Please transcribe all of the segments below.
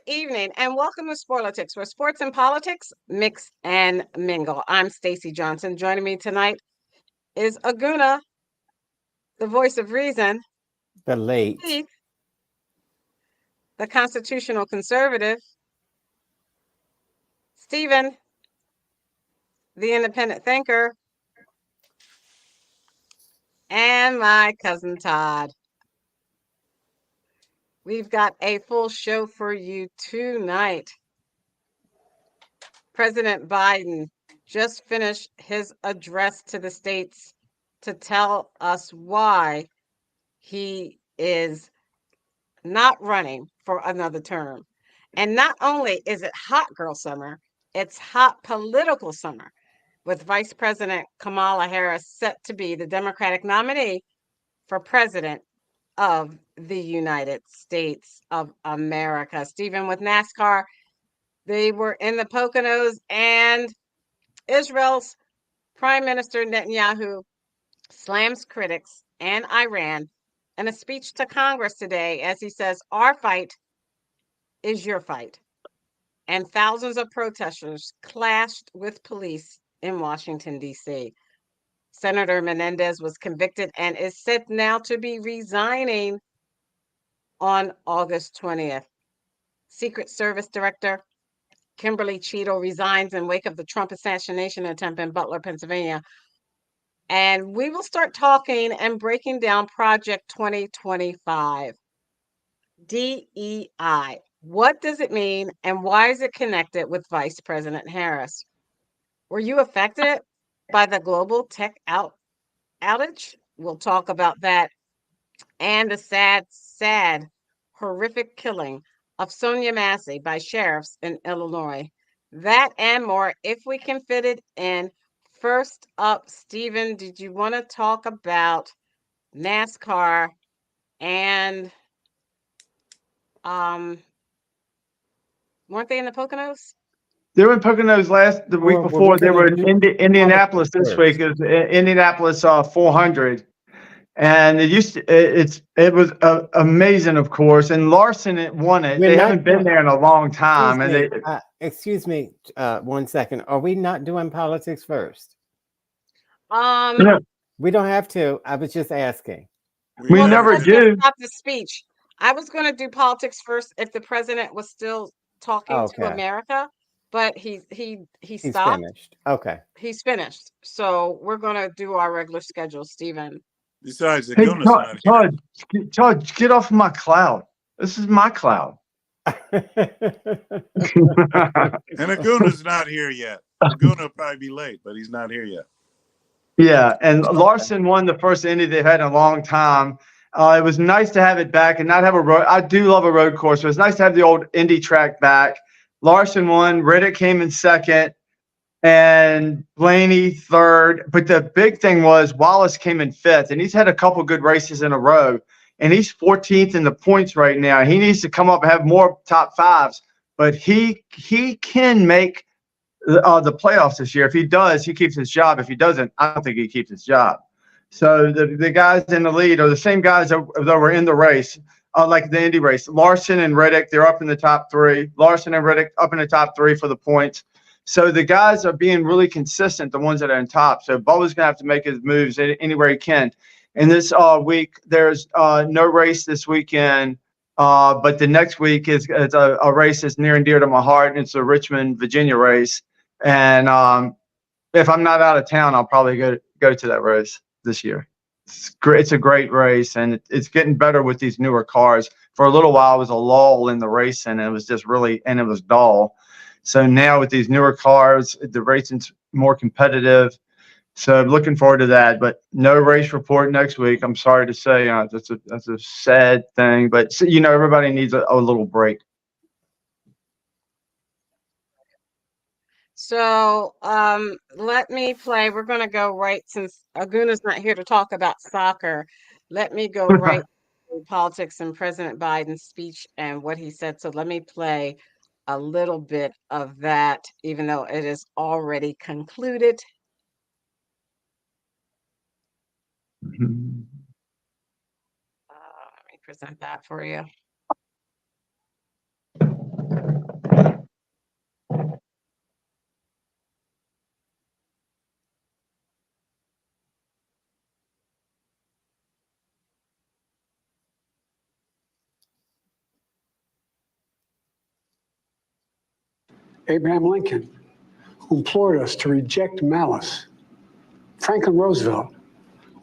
evening, and welcome to Sporlitiks, where sports and politics mix and mingle. I'm Stacy Johnson. Joining me tonight is Aguna, the voice of reason, The late. Keith, the constitutional conservative, Stephen, the independent thinker, and my cousin Todd. We've got a full show for you tonight. President Biden just finished his address to the states to tell us why he is not running for another term. And not only is it hot girl summer, it's hot political summer, with Vice President Kamala Harris set to be the Democratic nominee for president of the United States of America. Stephen, with NASCAR, they were in the Poconos, and Israel's Prime Minister Netanyahu slams critics and Iran in a speech to Congress today as he says, "Our fight is your fight." And thousands of protesters clashed with police in Washington, D.C. Senator Menendez was convicted and is said now to be resigning on August 20th. Secret Service Director Kimberly Cheadle resigns in wake of the Trump assassination attempt in Butler, Pennsylvania. And we will start talking and breaking down Project 2025. DEI. What does it mean and why is it connected with Vice President Harris? Were you affected by the global tech outage? We'll talk about that. And the sad, horrific killing of Sonia Massey by sheriffs in Illinois. That and more, if we can fit it in. First up, Stephen, did you want to talk about NASCAR and weren't they in the Poconos? They were in Poconos the week before. They were in Indianapolis this week. It was Indianapolis 400, and it was amazing, of course. And Larson won it. They haven't been there in a long time. Excuse me, 1 second. Are we not doing politics first? We don't have to. I was just asking. We never do. Stop the speech. I was going to do politics first if the president was still talking to America, but he stopped. Finished. Okay. He's finished. So we're going to do our regular schedule, Stephen. Besides, Todd, get off my cloud. This is my cloud. And Aguna's not here yet. Aguna will probably be late, but he's not here yet. Yeah, and Larson won the first Indy they've had in a long time. It was nice to have it back and not have a road. I do love a road course, but it's nice to have the old Indy track back. Larson won. Riddick came in second, and Blaney third. But the big thing was Wallace came in fifth, and he's had a couple good races in a row. And he's 14th in the points right now. He needs to come up and have more top fives, but he can make the playoffs this year. If he does, he keeps his job. If he doesn't, I don't think he keeps his job. So the guys in the lead are the same guys that were in the race, like the Indy race. Larson and Riddick, they're up in the top three. Larson and Riddick up in the top three for the points. So the guys are being really consistent, the ones that are in top. So Bubba's going to have to make his moves anywhere he can. And this week, there's no race this weekend, but the next week is a race that's near and dear to my heart, and it's the Richmond, Virginia race. And if I'm not out of town, I'll probably go to that race this year. It's great. It's a great race, and it's getting better with these newer cars. For a little while, it was a lull in the racing, and it was just really, and it was dull. So now with these newer cars, the racing's more competitive. So I'm looking forward to that. But no race report next week. I'm sorry to say, that's a sad thing, but everybody needs a little break. So let me play. We're going to go right, since Aguna's not here to talk about soccer. Let me go right to politics and President Biden's speech and what he said. So let me play a little bit of that, even though it is already concluded. Let me present that for you. Abraham Lincoln, who implored us to reject malice. Franklin Roosevelt,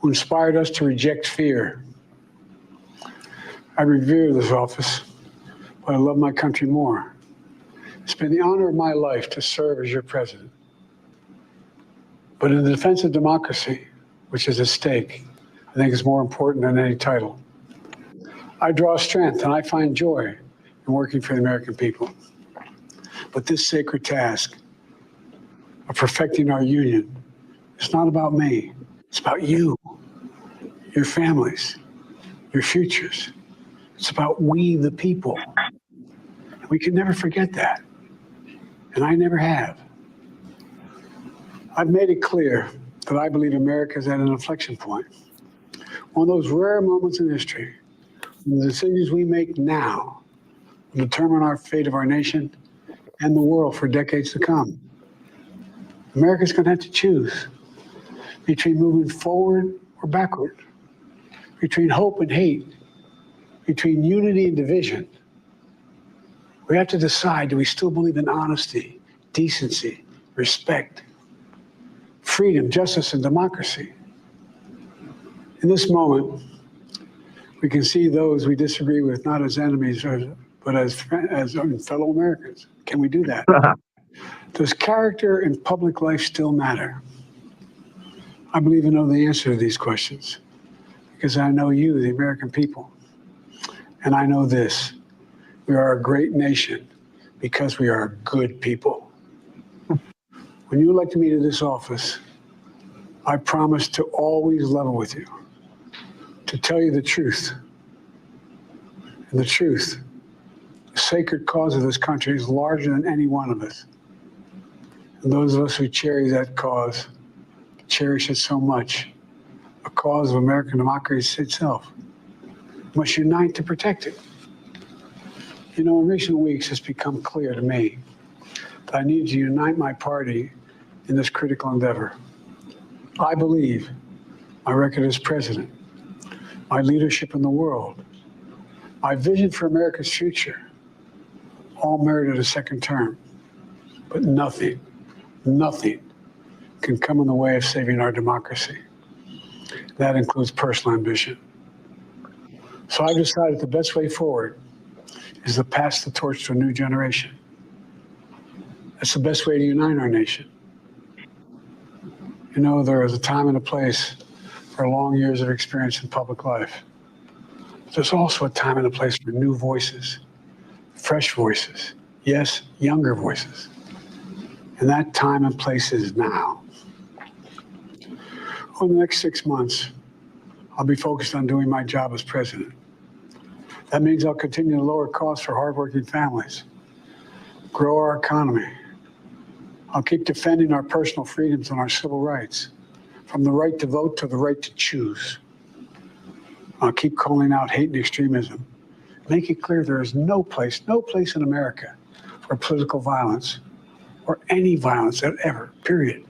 who inspired us to reject fear. I revere this office, but I love my country more. It's been the honor of my life to serve as your president. But in the defense of democracy, which is at stake, I think is more important than any title. I draw strength and I find joy in working for the American people. But this sacred task of perfecting our union is not about me. It's about you, your families, your futures. It's about we, the people. And we can never forget that. And I never have. I've made it clear that I believe America is at an inflection point. One of those rare moments in history when the decisions we make now will determine our fate of our nation and the world for decades to come. America's going to have to choose between moving forward or backward, between hope and hate, between unity and division. We have to decide, do we still believe in honesty, decency, respect, freedom, justice, and democracy? In this moment, we can see those we disagree with not as enemies, but as fellow Americans. Can we do that? Does character in public life still matter? I believe I know the answer to these questions because I know you, the American people. And I know this, we are a great nation because we are good people. When you elected me to this office, I promised to always level with you, to tell you the truth. And the truth, the sacred cause of this country is larger than any one of us. And those of us who cherish that cause, cherish it so much, a cause of American democracy itself, must unite to protect it. You know, in recent weeks, it's become clear to me that I need to unite my party in this critical endeavor. I believe my record as president, my leadership in the world, my vision for America's future, all merited a second term. But nothing can come in the way of saving our democracy. That includes personal ambition. So I've decided the best way forward is to pass the torch to a new generation. That's the best way to unite our nation. You know, there is a time and a place for long years of experience in public life. There's also a time and a place for new voices, fresh voices, yes, younger voices. And that time and place is now. Over the next 6 months, I'll be focused on doing my job as president. That means I'll continue to lower costs for hardworking families, grow our economy. I'll keep defending our personal freedoms and our civil rights, from the right to vote to the right to choose. I'll keep calling out hate and extremism, make it clear there is no place in America for political violence or any violence ever, period.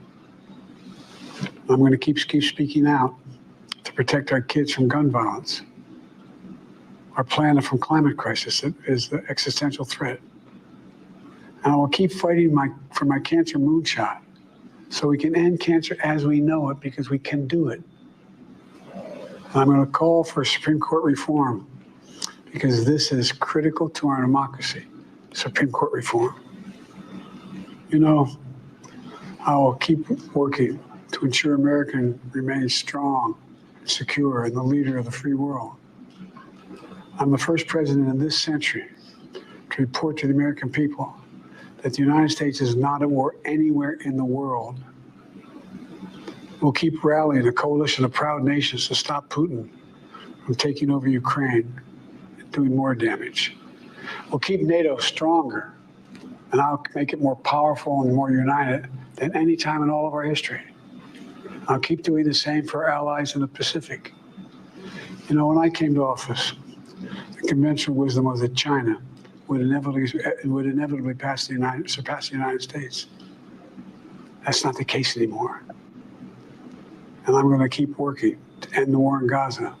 I'm going to keep speaking out to protect our kids from gun violence. Our planet from climate crisis is the existential threat. And I will keep fighting for my cancer moonshot so we can end cancer as we know it, because we can do it. And I'm going to call for Supreme Court reform because this is critical to our democracy, Supreme Court reform. You know, I will keep working to ensure America remains strong, secure, and the leader of the free world. I'm the first president in this century to report to the American people that the United States is not at war anywhere in the world. We'll keep rallying a coalition of proud nations to stop Putin from taking over Ukraine and doing more damage. We'll keep NATO stronger, and I'll make it more powerful and more united than any time in all of our history. I'll keep doing the same for our allies in the Pacific. You know, when I came to office, the conventional wisdom was that China would inevitably surpass the United States. That's not the case anymore. And I'm going to keep working to end the war in Gaza,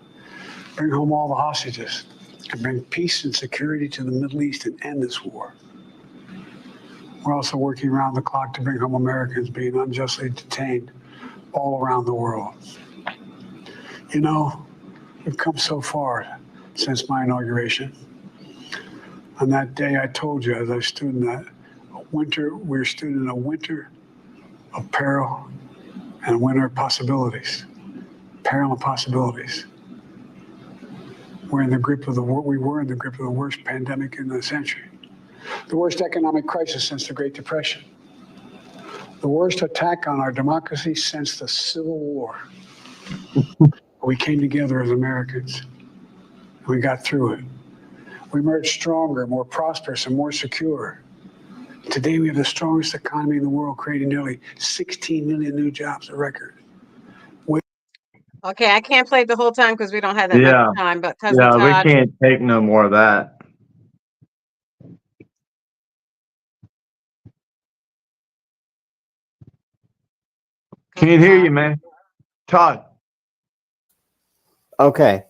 bring home all the hostages, and bring peace and security to the Middle East and end this war. We're also working around the clock to bring home Americans being unjustly detained all around the world. You know, we've come so far since my inauguration. On that day, I told you as I stood in that winter, we stood in a winter of peril and a winter of possibilities. Peril and possibilities. We were in the grip of the worst pandemic in the century, the worst economic crisis since the Great Depression, the worst attack on our democracy since the Civil War. We came together as Americans, and we got through it. We emerged stronger, more prosperous, and more secure. Today, we have the strongest economy in the world, creating nearly 16 million new jobs, a record. Okay, I can't play the whole time because we don't have that Yeah. much time, but Cousin Yeah, we Todd, can't take no more of that. Cousin Can't hear you, Todd. man. Todd. Okay.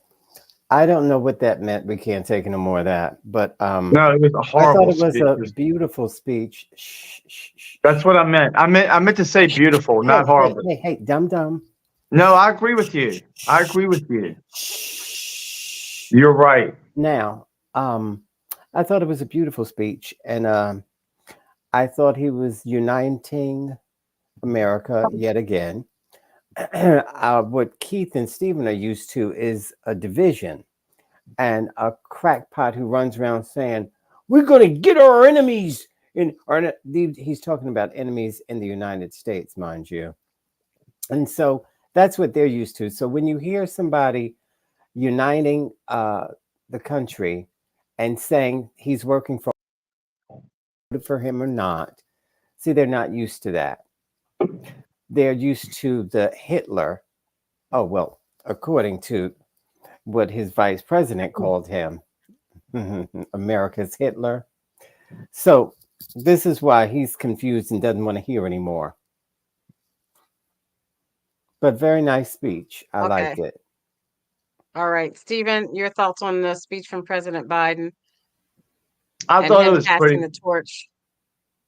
I don't know what that meant. We can't take no more of that. But No, it was a I horrible thought it was speech. a beautiful speech. Shh, shh, shh. That's what I meant. I meant to say beautiful, Hey, not horrible. hey, dum dum. No, I agree with you. I agree with you. Shh. You're right. Now, I thought it was a beautiful speech, and I thought he was uniting America yet again. What Keith and Stephen are used to is a division and a crackpot who runs around saying, "We're going to get our enemies." He's talking about enemies in the United States, mind you. And so that's what they're used to. So when you hear somebody uniting the country and saying he's working for him or not, see, they're not used to that. They're used to the Hitler. Oh, well, according to what his vice president called him, America's Hitler. So this is why he's confused and doesn't want to hear anymore. But very nice speech. I liked it. All right, Stephen, your thoughts on the speech from President Biden I and thought it him was passing pretty. the torch?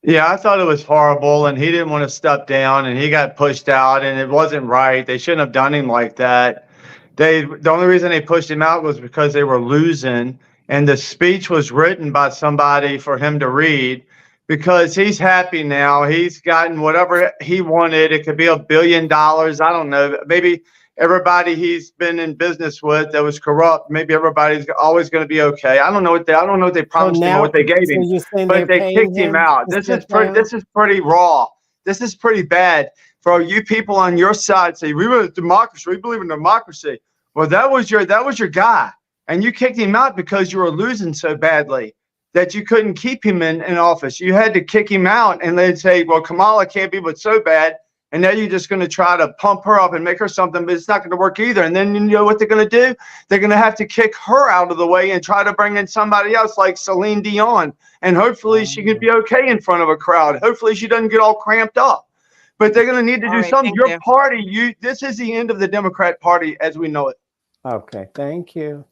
Yeah, I thought it was horrible, and he didn't want to step down, and he got pushed out, and it wasn't right. They shouldn't have done him like that. The only reason they pushed him out was because they were losing, and the speech was written by somebody for him to read because he's happy now. He's gotten whatever he wanted. It could be $1 billion. I don't know. Maybe everybody he's been in business with that was corrupt, maybe everybody's always going to be okay. I don't know what they promised him or what they gave him. You're saying But they kicked him out. This is pretty raw. This is pretty bad for you people on your side. Say we were a democracy. We believe in democracy. Well, that was your guy, and you kicked him out because you were losing so badly that you couldn't keep him in office. You had to kick him out, and they'd say, "Well, Kamala can't be but so bad." And now you're just going to try to pump her up and make her something, but it's not going to work either. And then you know what they're going to do? They're going to have to kick her out of the way and try to bring in somebody else like Celine Dion. And hopefully she can be okay in front of a crowd. Hopefully she doesn't get all cramped up. But they're going to need to do something. Your party, this is the end of the Democrat Party as we know it. Okay, thank you.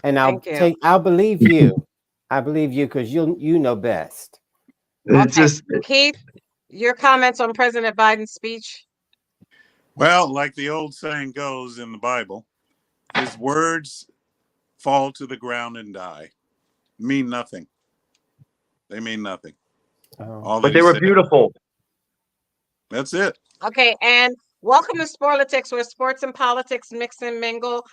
And I'll believe you. I believe you because you know best. Okay. Keith, your comments on President Biden's speech? Well, like the old saying goes in the Bible, his words fall to the ground and die. Mean nothing. They mean nothing. But they were beautiful. That's it. Okay, and welcome to Sporlitiks, where sports and politics mix and mingle.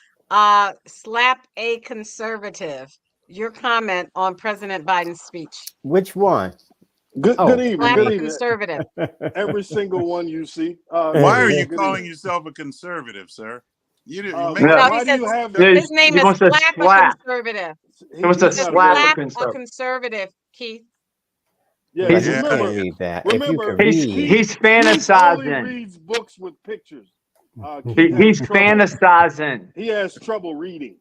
Slap a conservative. Your comment on President Biden's speech. Which one? Good evening. Slap Good a evening. conservative. Every single one you see. Why are you calling yourself a conservative, sir? You do. Why do you have that? His name is Slap a Conservative. He wants to slap a conservative, Keith. Yeah, He's fantasizing. He only reads books with pictures. He's fantasizing. He has trouble reading.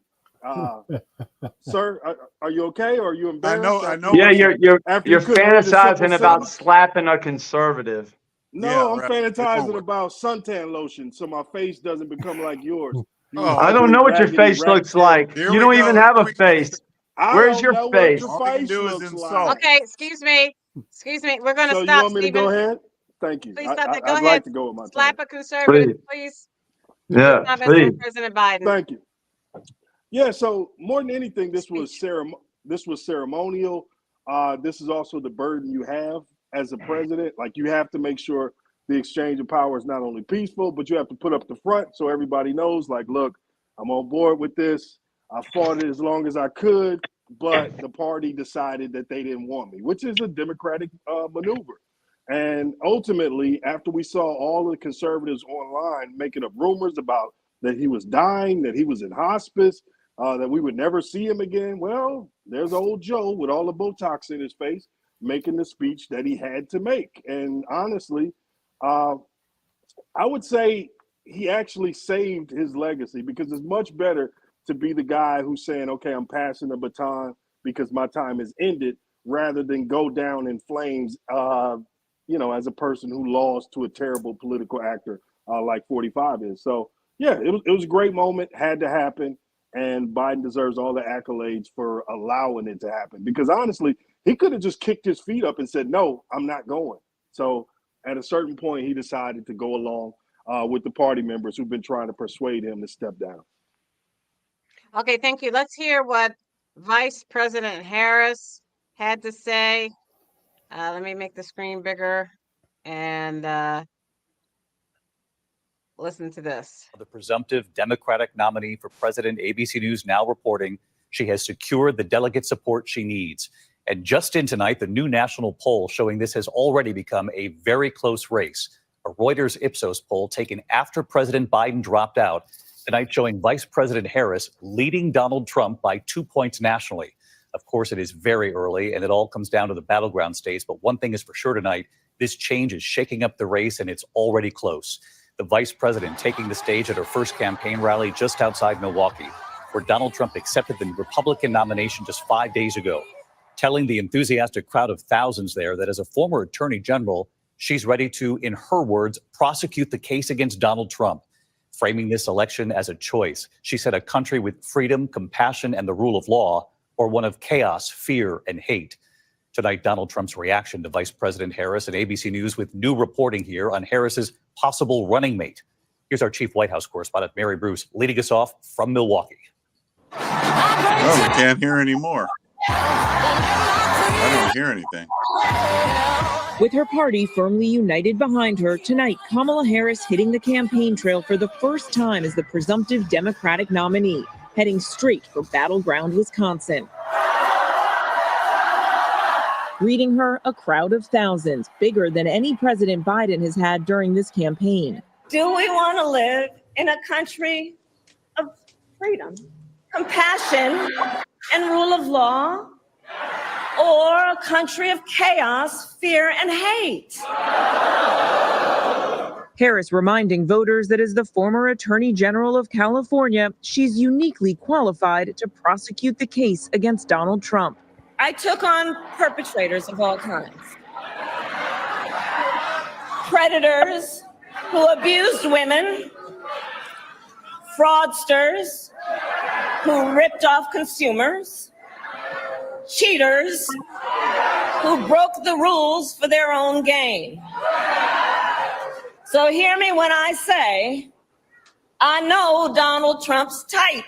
Sir, are you okay? Or are you embarrassed? I know. Yeah, you're fantasizing about slapping a conservative. No, I'm fantasizing about suntan lotion so my face doesn't become like yours. I don't know what your face looks like. You don't even have a face. Where's your face? Okay, excuse me. Excuse me. We're going to So you stop, want me to Stephen. go ahead? Thank you. Please stop. Go I'd ahead. like to go with my Slap time. a conservative, Please. please. Let's Yeah, not mess please. with President Biden. Thank you. Yeah. So more than anything, this was ceremonial. This is also the burden you have as a president. Like, you have to make sure the exchange of power is not only peaceful, but you have to put up the front so everybody knows, like, look, I'm on board with this. I fought it as long as I could, but the party decided that they didn't want me, which is a Democratic maneuver. And ultimately, after we saw all of the conservatives online making up rumors about that he was dying, that he was in hospice, that we would never see him again, well, there's old Joe with all the Botox in his face making the speech that he had to make. And honestly, uh, I would say he actually saved his legacy, because it's much better to be the guy who's saying, okay, I'm passing the baton because my time is ended, rather than go down in flames, as a person who lost to a terrible political actor like 45 is. So, yeah, it was a great moment, had to happen. And Biden deserves all the accolades for allowing it to happen. Because honestly, he could have just kicked his feet up and said, no, I'm not going. So at a certain point, he decided to go along with the party members who've been trying to persuade him to step down. Okay, thank you. Let's hear what Vice President Harris had to say. Let me make the screen bigger and listen to this. The presumptive Democratic nominee for president, ABC News now reporting she has secured the delegate support she needs. And just in tonight, the new national poll showing this has already become a very close race. A Reuters Ipsos poll taken after President Biden dropped out tonight showing Vice President Harris leading Donald Trump by 2 points nationally. Of course, it is very early and it all comes down to the battleground states. But one thing is for sure tonight, this change is shaking up the race and it's already close. The vice president taking the stage at her first campaign rally just outside Milwaukee, where Donald Trump accepted the Republican nomination just 5 days ago, telling the enthusiastic crowd of thousands there that as a former attorney general, she's ready to, in her words, prosecute the case against Donald Trump, framing this election as a choice. She said a country with freedom, compassion, and the rule of law, or one of chaos, fear, and hate. Tonight, Donald Trump's reaction to Vice President Harris and ABC News with new reporting here on Harris's possible running mate. Here's our chief White House correspondent, Mary Bruce, leading us off from Milwaukee. Oh, we can't hear anymore. I don't hear anything. With her party firmly united behind her, tonight Kamala Harris hitting the campaign trail for the first time as the presumptive Democratic nominee, heading straight for battleground Wisconsin. Greeting her, a crowd of thousands, bigger than any President Biden has had during this campaign. Do we want to live in a country of freedom, compassion, and rule of law, or a country of chaos, fear, and hate? Harris reminding voters that as the former Attorney General of California, she's uniquely qualified to prosecute the case against Donald Trump. I took on perpetrators of all kinds. Predators who abused women, fraudsters who ripped off consumers, cheaters who broke the rules for their own gain. So hear me when I say, I know Donald Trump's type.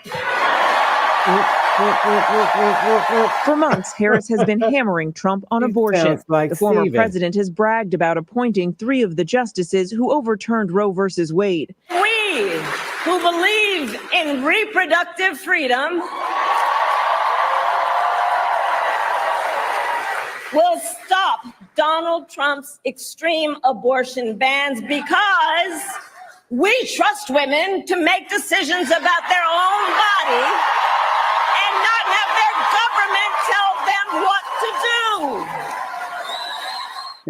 For months, Harris has been hammering Trump on abortion. Like the former Steven. president has bragged about appointing 3 of the justices who overturned Roe versus Wade. We who believe in reproductive freedom will stop Donald Trump's extreme abortion bans because we trust women to make decisions about their own body and not have their government tell them what to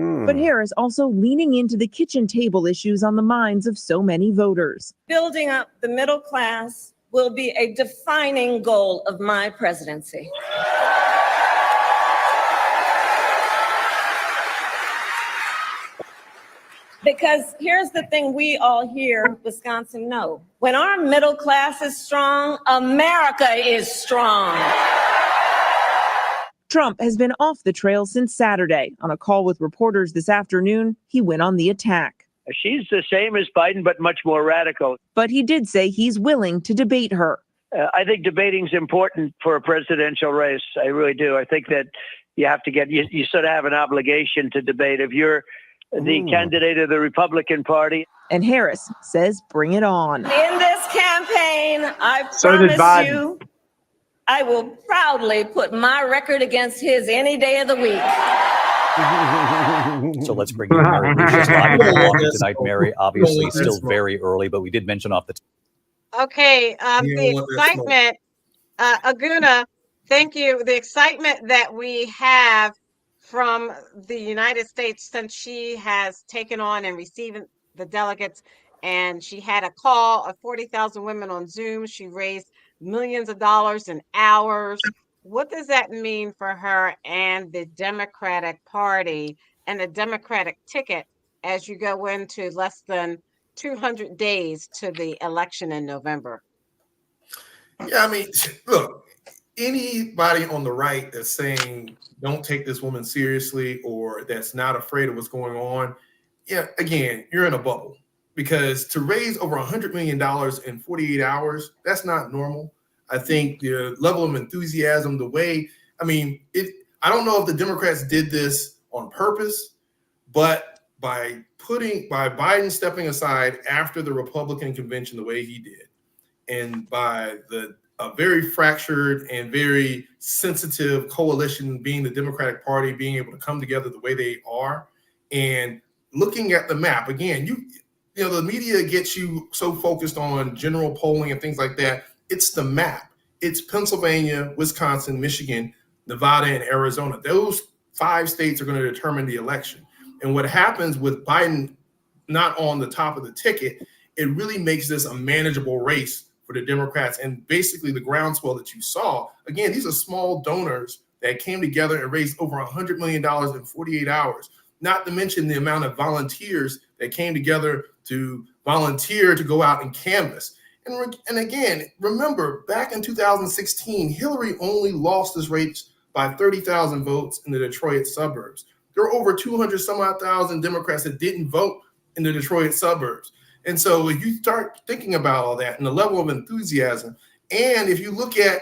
do. But Harris also leaning into the kitchen table issues on the minds of so many voters. Building up the middle class will be a defining goal of my presidency. Because here's the thing we all here, Wisconsin, know. When our middle class is strong, America is strong. Trump has been off the trail since Saturday. On a call with reporters this afternoon, he went on the attack. She's the same as Biden, but much more radical. But he did say he's willing to debate her. I think debating is important for a presidential race. I really do. I think that you have to you sort of have an obligation to debate. If you're the candidate of the Republican Party. And Harris says, bring it on. In this campaign, I So did promise Biden. you, I will proudly put my record against his any day of the week. So let's bring in Mary Lucia's live tonight, Mary. Obviously, still very early, but we did mention off the Okay, the excitement, Aguna, thank you. The excitement that we have from the United States since she has taken on and receiving the delegates, and she had a call of 40,000 women on Zoom. She raised millions of dollars in hours. What does that mean for her and the Democratic Party and the Democratic ticket as you go into less than 200 days to the election in November? Yeah, I mean, look, anybody on the right that's saying don't take this woman seriously or that's not afraid of what's going on, yeah, again, you're in a bubble, because to raise over $100 million in 48 hours, that's not normal. I think the level of enthusiasm, the way, I mean, I don't know if the Democrats did this on purpose, but by Biden stepping aside after the Republican convention the way he did, and by a very fractured and very sensitive coalition being the Democratic Party being able to come together the way they are, and looking at the map again, you know the media gets you so focused on general polling and things like that. It's the map. It's Pennsylvania, Wisconsin, Michigan, Nevada, and Arizona. Those 5 states are going to determine the election. And what happens with Biden not on the top of the ticket, it really makes this a manageable race for the Democrats. And basically the groundswell that you saw, again, these are small donors that came together and raised over $100 million in 48 hours, not to mention the amount of volunteers that came together to volunteer to go out and canvass. And again, remember, back in 2016, Hillary only lost this race by 30,000 votes in the Detroit suburbs. There are over 200 some odd thousand Democrats that didn't vote in the Detroit suburbs. And so if you start thinking about all that and the level of enthusiasm, and if you look at,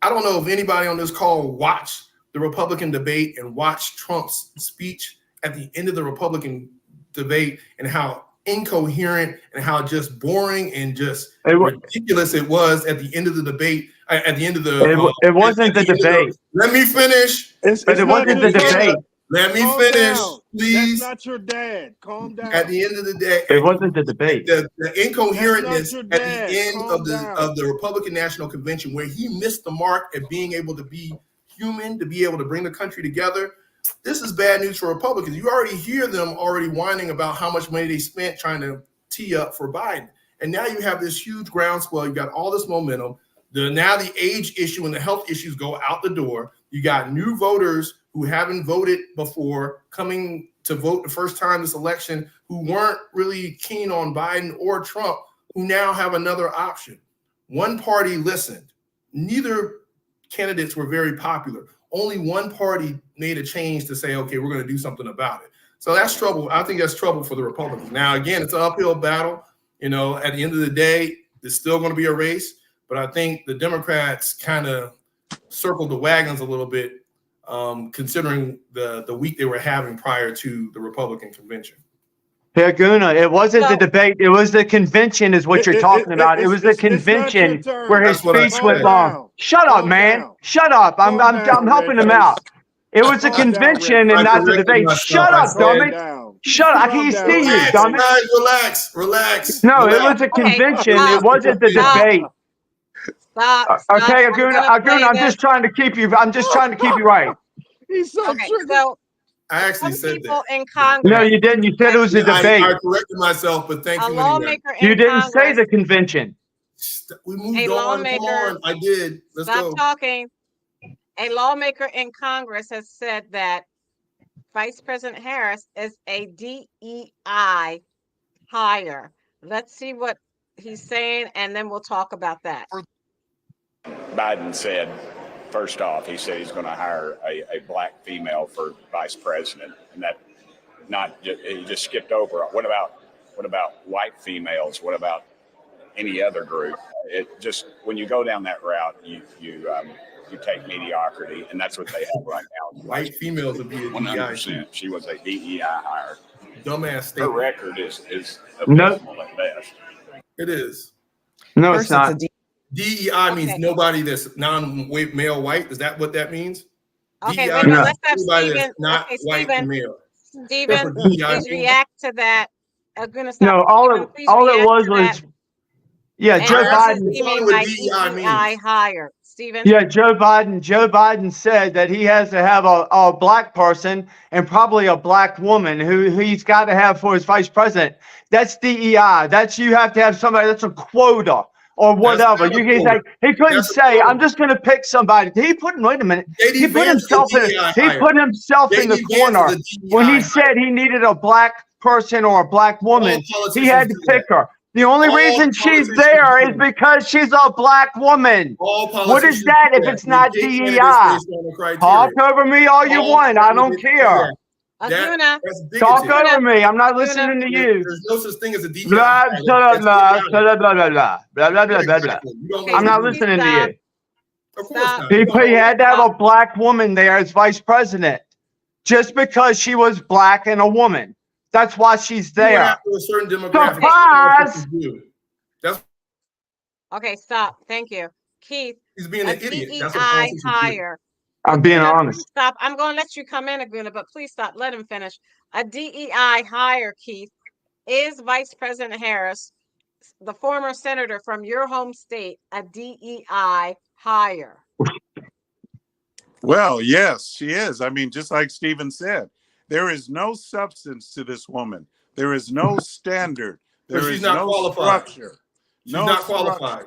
I don't know if anybody on this call watched the Republican debate and watched Trump's speech at the end of the Republican debate and how incoherent and how just boring and just ridiculous it was at the end of the debate. At the end of the, it wasn't the debate. Let me finish. But it wasn't the debate. Let me finish, please. That's not your dad. Calm down. At the end of the day, it wasn't the debate. The incoherentness at the end Calm of the Republican National Convention, where he missed the mark at being able to be human, to be able to bring the country together. This is bad news for Republicans. You already hear them already whining about how much money they spent trying to tee up for Biden. And now you have this huge groundswell. You got all this momentum. Now the age issue and the health issues go out the door. You got new voters who haven't voted before coming to vote the first time this election, who weren't really keen on Biden or Trump, who now have another option. One party listened. Neither candidates were very popular. Only one party made a change to say, okay, we're going to do something about it. So that's trouble. I think that's trouble for the Republicans. Now, again, it's an uphill battle. You know, at the end of the day, there's still going to be a race. But I think the Democrats kind of circled the wagons a little bit, considering the week they were having prior to the Republican convention. Paguna, it wasn't the debate. It was the convention is what you're talking about. It was the convention where his speech went long. Shut up, man. Shut up. I'm helping him out. It was the convention and not the debate. Shut up, dummy. Shut up. I can't see you, dummy. Relax. No, it was a convention. It wasn't the debate. Stop. Okay, Aguna, I'm just trying to keep you right. He's so triggered. So I actually some said people that. in Congress. No, you didn't. You said it was a debate. I corrected myself, but thank A you anyway. lawmaker in You didn't say Congress- the convention. We moved A on. lawmaker- Come on. I did. Let's Stop go. talking. A lawmaker in Congress has said that Vice President Harris is a DEI hire. Let's see what he's saying, and then we'll talk about that. Biden said First off, he said he's going to hire a black female for vice president, and that he just skipped over. What about white females? What about any other group? It just, when you go down that route, you take mediocrity, and that's what they have right now. White females would be a 100%. She was a DEI hire. Dumbass Her statement. record is Nope. abysmal at best. It is. No, First, it's not. DEI means Okay. nobody that's non-male white. Is that what that means? Okay, DEI wait a minute. No. Let's have anybody Stephen. that's not Okay, white and Stephen. male. Stephen, That's what DEI please means. react to that. Gonna No, stop. Stephen, please all it react was to was that. yeah, And Joe what does Biden. he Define mean what by DEI DEI means. hire? Stephen? Yeah, Joe Biden. Joe Biden said that he has to have a black person and probably a black woman who he's got to have for his vice president. That's DEI. That's, you have to have somebody. That's a quota or whatever. not a You can quota. say he couldn't That's a say, quota. "I'm just going to pick somebody." He put. Wait a minute. JD He put Vance is a himself in. DEI He hire. put himself in the JD Vance corner is a when DEI he said he needed a black person or a black woman. He politicians had to do pick that. her. The only All reason she's politicians there do is that. because she's a black woman. All What is politicians that do if that. it's They not pick candidates DEI? based on the criteria. Talk over me all you All want. I don't candidates do care. that. Aguna. That's Talk bigoted. over me. I'm not Aguna. listening to you. There's no such thing as a DEI. Blah, hire. blah, That's blah, idiotic. blah, blah, blah, blah, blah, blah, blah, blah, blah. Exactly. You don't know Okay, I'm what not it is. listening to stop. you. Of course Stop. not. You don't He know. had to have a black woman there as vice president just because she was black and a woman. That's why she's You went there. after a certain demographic. Surprise! That's Okay, stop. Thank you. Keith, he's being a an idiot. That's what DEI politicians do. hire. I'm being Aguna, honest. please stop. I'm going to let you come in, Aguna, but please stop. Let him finish. A DEI hire, Keith, is Vice President Harris, the former senator from your home state, a DEI hire. Well, yes, she is. I mean, just like Stephen said, there is no substance to this woman. There is no standard. So There she's is not no qualified. structure. She's No not structure. qualified.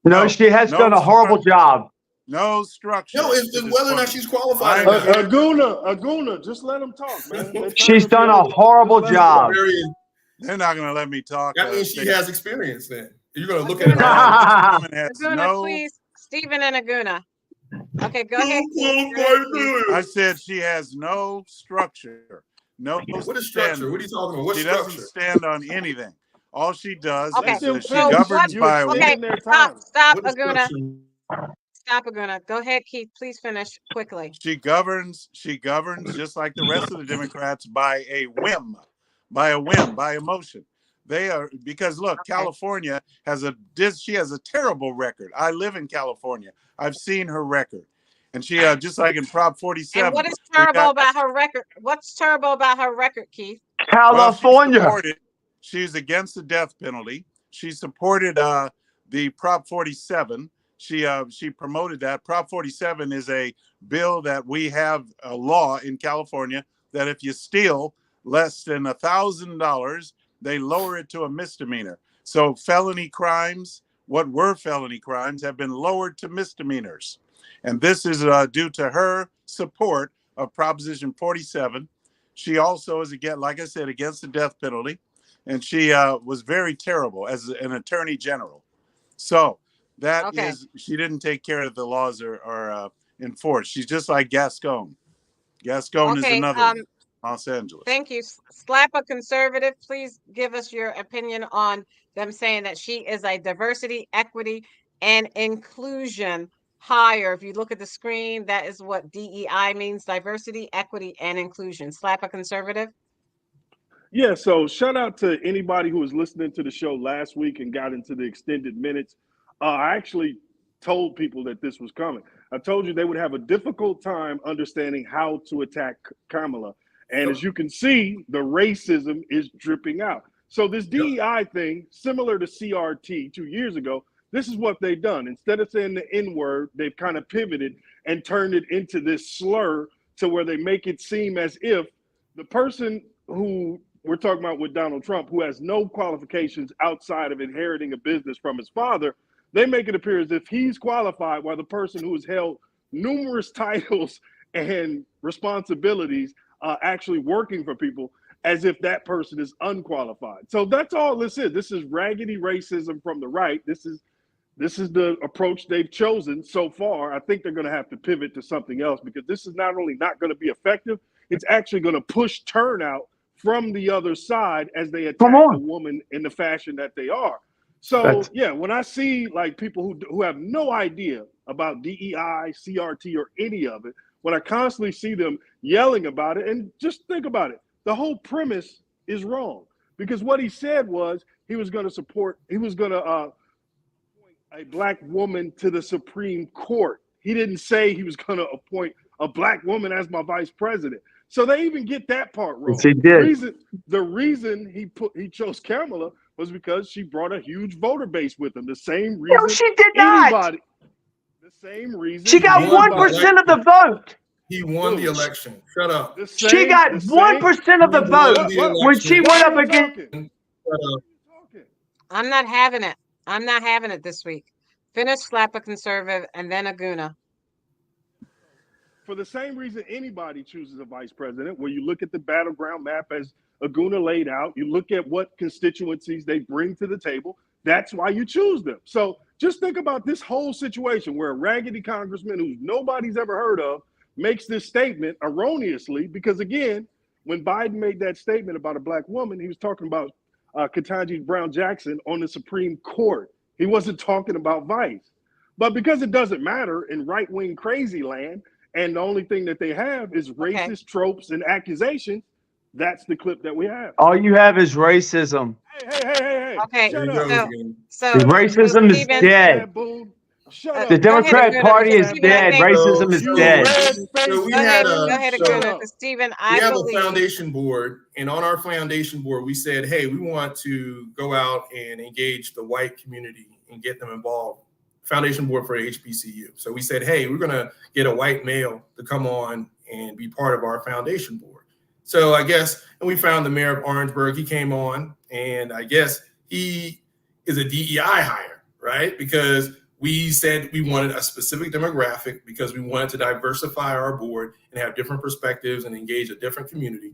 No, No, she has no done a horrible structure. job. No structure. No, it's to this whether or woman. not she's qualified. I or not. Aguna, just let him talk, man. They're trying She's to be done a honest. horrible Just let 'em job. talk. They're not going to let me talk. That means she Stephen. has experience then. You're going to look at it. No, right. this woman has Aguna, no. please. Stephen and Aguna. Okay, go ahead. Keith. Go Qualified ahead, Keith. lawyer. I said she has no structure. No What is structure? standard. What are you talking about? What She structure? doesn't stand on anything. All she does Okay, is Let them she so finish. governs what? by a You will. Okay, extending their stop, time. stop, What is Aguna. structure? Stop, Aguna. Go ahead, Keith. Please finish quickly. She governs just like the rest of the Democrats by a whim, by emotion. They are, because look, Okay. California she has a terrible record. I live in California. I've seen her record. And she just like in Prop 47. And what is we terrible got- about her record? What's terrible about her record, Keith? Well, California. she's against the death penalty. She supported the Prop 47. She promoted that. Prop 47 is a bill that we have a law in California that if you steal less than $1,000, they lower it to a misdemeanor. So felony crimes, what were felony crimes, have been lowered to misdemeanors. And this is due to her support of Proposition 47. She also is, again, like I said, against the death penalty. And she was very terrible as an attorney general. So that is, she didn't take care of the laws are enforced. She's just like Gascon. Gascon is another one, Los Angeles. Thank you. Slap a conservative. Please give us your opinion on them saying that she is a diversity, equity, and inclusion hire. If you look at the screen, that is what DEI means: diversity, equity, and inclusion. Slap a conservative. Yeah, so shout out to anybody who was listening to the show last week and got into the extended minutes. I actually told people that this was coming. I told you they would have a difficult time understanding how to attack Kamala. And as you can see, the racism is dripping out. So this DEI thing, similar to CRT 2 years ago, this is what they've done. Instead of saying the N-word, they've kind of pivoted and turned it into this slur to where they make it seem as if the person who we're talking about with Donald Trump, who has no qualifications outside of inheriting a business from his father, they make it appear as if he's qualified, while the person who has held numerous titles and responsibilities actually working for people, as if that person is unqualified. So that's all this is. This is raggedy racism from the right. This is This is the approach they've chosen so far. I think they're going to have to pivot to something else because this is not only not going to be effective, it's actually going to push turnout from the other side as they attack the woman in the fashion that they are. So, yeah, when I see like people who have no idea about DEI, CRT, or any of it, when I constantly see them yelling about it, and just think about it, the whole premise is wrong because what he said was he was going to appoint a black woman to the Supreme Court. He didn't say he was going to appoint a black woman as my vice president. So they even get that part wrong. Yes, he did. The reason he chose Kamala was because she brought a huge voter base with him. The same reason. No, she did not. The same reason. She got 1% of the vote. He won the election. Shut up. She got 1% of the vote when she went up against. I'm not having it. I'm not having it this week. Finish, slap a conservative, and then a Guna. For the same reason anybody chooses a vice president, where you look at the battleground map as Aguna laid out, you look at what constituencies they bring to the table, that's why you choose them. So just think about this whole situation where a raggedy congressman who nobody's ever heard of makes this statement erroneously, because again, when Biden made that statement about a black woman, he was talking about Ketanji Brown Jackson on the Supreme Court. He wasn't talking about vice. But because it doesn't matter in right-wing crazy land, and the only thing that they have is racist tropes and accusations, that's the clip that we have. All you have is racism. Hey. Okay, so racism is dead. The Democrat Party is dead. Racism is dead. So we Go had ahead, Aguna, because Stephen, we have a foundation board, and on our foundation board, we said, hey, we want to go out and engage the white community and get them involved. Foundation board for HBCU. So we said, hey, we're going to get a white male to come on and be part of our foundation board. So I guess, and we found the mayor of Orangeburg, he came on, and I guess he is a DEI hire, right? Because we said we wanted a specific demographic because we wanted to diversify our board and have different perspectives and engage a different community.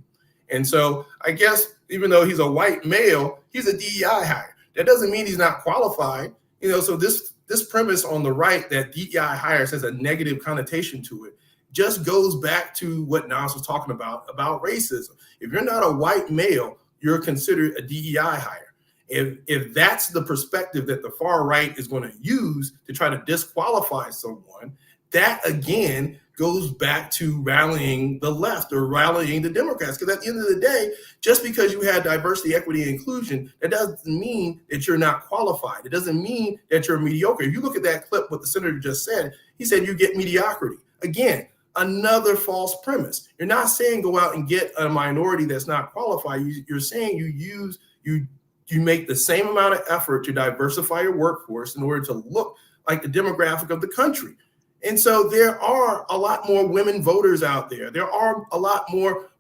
And so I guess even though he's a white male, he's a DEI hire. That doesn't mean he's not qualified. So this premise on the right that DEI hires has a negative connotation to it just goes back to what Nas was talking about racism. If you're not a white male, you're considered a DEI hire. If that's the perspective that the far right is going to use to try to disqualify someone, that again goes back to rallying the left or rallying the Democrats. Because at the end of the day, just because you had diversity, equity, and inclusion, that doesn't mean that you're not qualified. It doesn't mean that you're mediocre. If you look at that clip, what the senator just said, he said you get mediocrity. Again, another false premise. You're not saying go out and get a minority that's not qualified. You're saying you make the same amount of effort to diversify your workforce in order to look like the demographic of the country. And so there are a lot more women voters out there. There are a lot more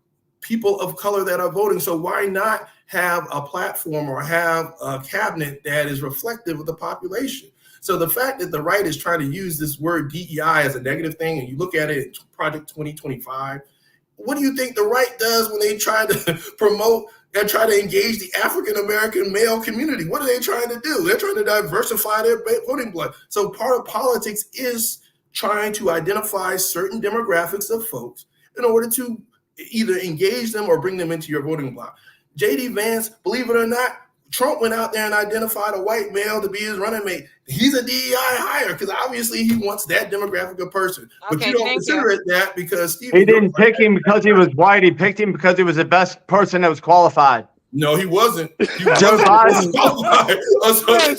people of color that are voting. So why not have a platform or have a cabinet that is reflective of the population? So the fact that the right is trying to use this word DEI as a negative thing, and you look at it in Project 2025, what do you think the right does when they try to promote and try to engage the African-American male community? What are they trying to do? They're trying to diversify their voting blood. So part of politics is trying to identify certain demographics of folks in order to either engage them or bring them into your voting block. J.D. Vance, believe it or not, Trump went out there and identified a white male to be his running mate. He's a DEI hire because obviously he wants that demographic of person. But you don't consider it that because Stephen, he didn't pick him because he was white. He picked him because he was the best person that was qualified. No, he wasn't. He wasn't qualified.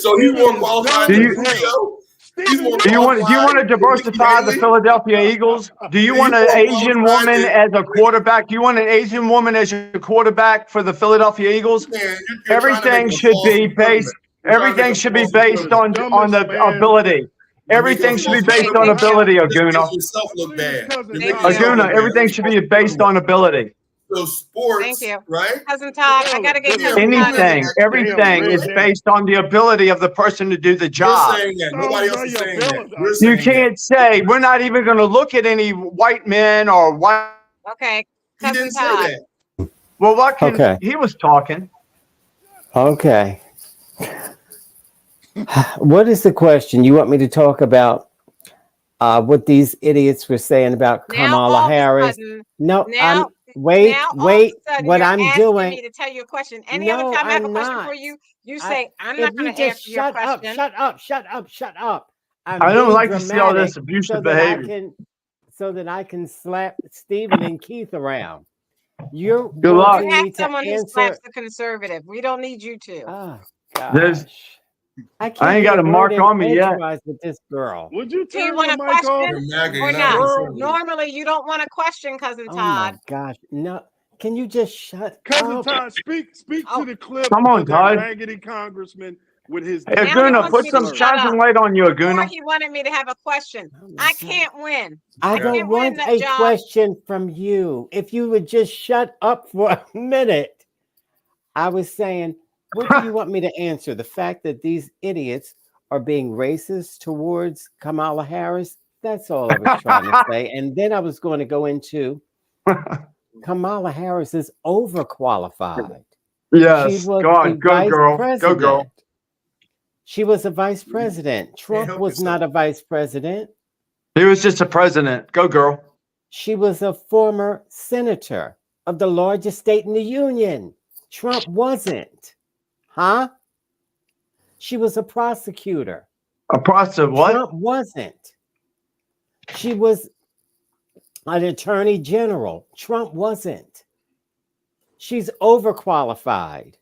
So he's more qualified than Julio. Do you want to diversify the Philadelphia Eagles? Do you want an Asian woman as a quarterback? Do you want an Asian woman as your quarterback for the Philadelphia Eagles? Everything should be based. Everything should be based on the ability. Everything should be based on ability, Aguna. Aguna, everything should be based on ability. So sports, thank you, right? Cousin Todd, I gotta get everything is based on the ability of the person to do the job. You're saying that. Nobody else is saying that. You can't say we're not even going to look at any white men or white. Okay, he didn't say that. Well, what can he was talking? Okay. What is the question? You want me to talk about what these idiots were saying about Now Kamala all of a Harris? sudden, No, now wait, all of wait. a sudden What you're I'm asking doing? me to tell you a question. Any other No, time I have a I'm question for not. you, you I, say, I'm if not you going to just answer your shut up, question. shut up, shut up, shut up. I'm I don't being like to see all this dramatic abusive behavior. so that I can slap Stephen and Keith around. You're Good luck. You wanting have me to someone who answer. slaps the conservative. We don't need you to. Oh There's, gosh. I I can't ain't get got a a word mark in on me yet. edgewise with this girl. Would you Do you turn want your a mic off, question You're MAGA, or you're not not? girl? conservative. Normally, you don't want a question, Cousin Oh Todd. my gosh. No. Can you just shut Cousin up? Todd, speak to Oh, the clip Come on, of that Todd. raggedy congressman with his Hey, now he Aguna, wants derogatory put me to some slurs. shut shine up. some light on you, Before Aguna. he wanted me to have a question. Oh my I God. can't win. I I don't can't win, want Nut a Job. question from you. If you would just shut up for a minute. I was saying, what do you want me to answer? The fact that these idiots are being racist towards Kamala Harris? That's all I was trying to say. And then I was going to go into Kamala Harris is overqualified. She Yes, was a God, go vice girl, go president. girl. She was a vice president. Can't Trump help was not yourself. a vice president. He was just a president. Go girl. She was a former senator of the largest state in the union. Trump wasn't. Huh? She was a prosecutor. A prostitute. What? Trump wasn't. She was an attorney general. Trump wasn't. She's overqualified.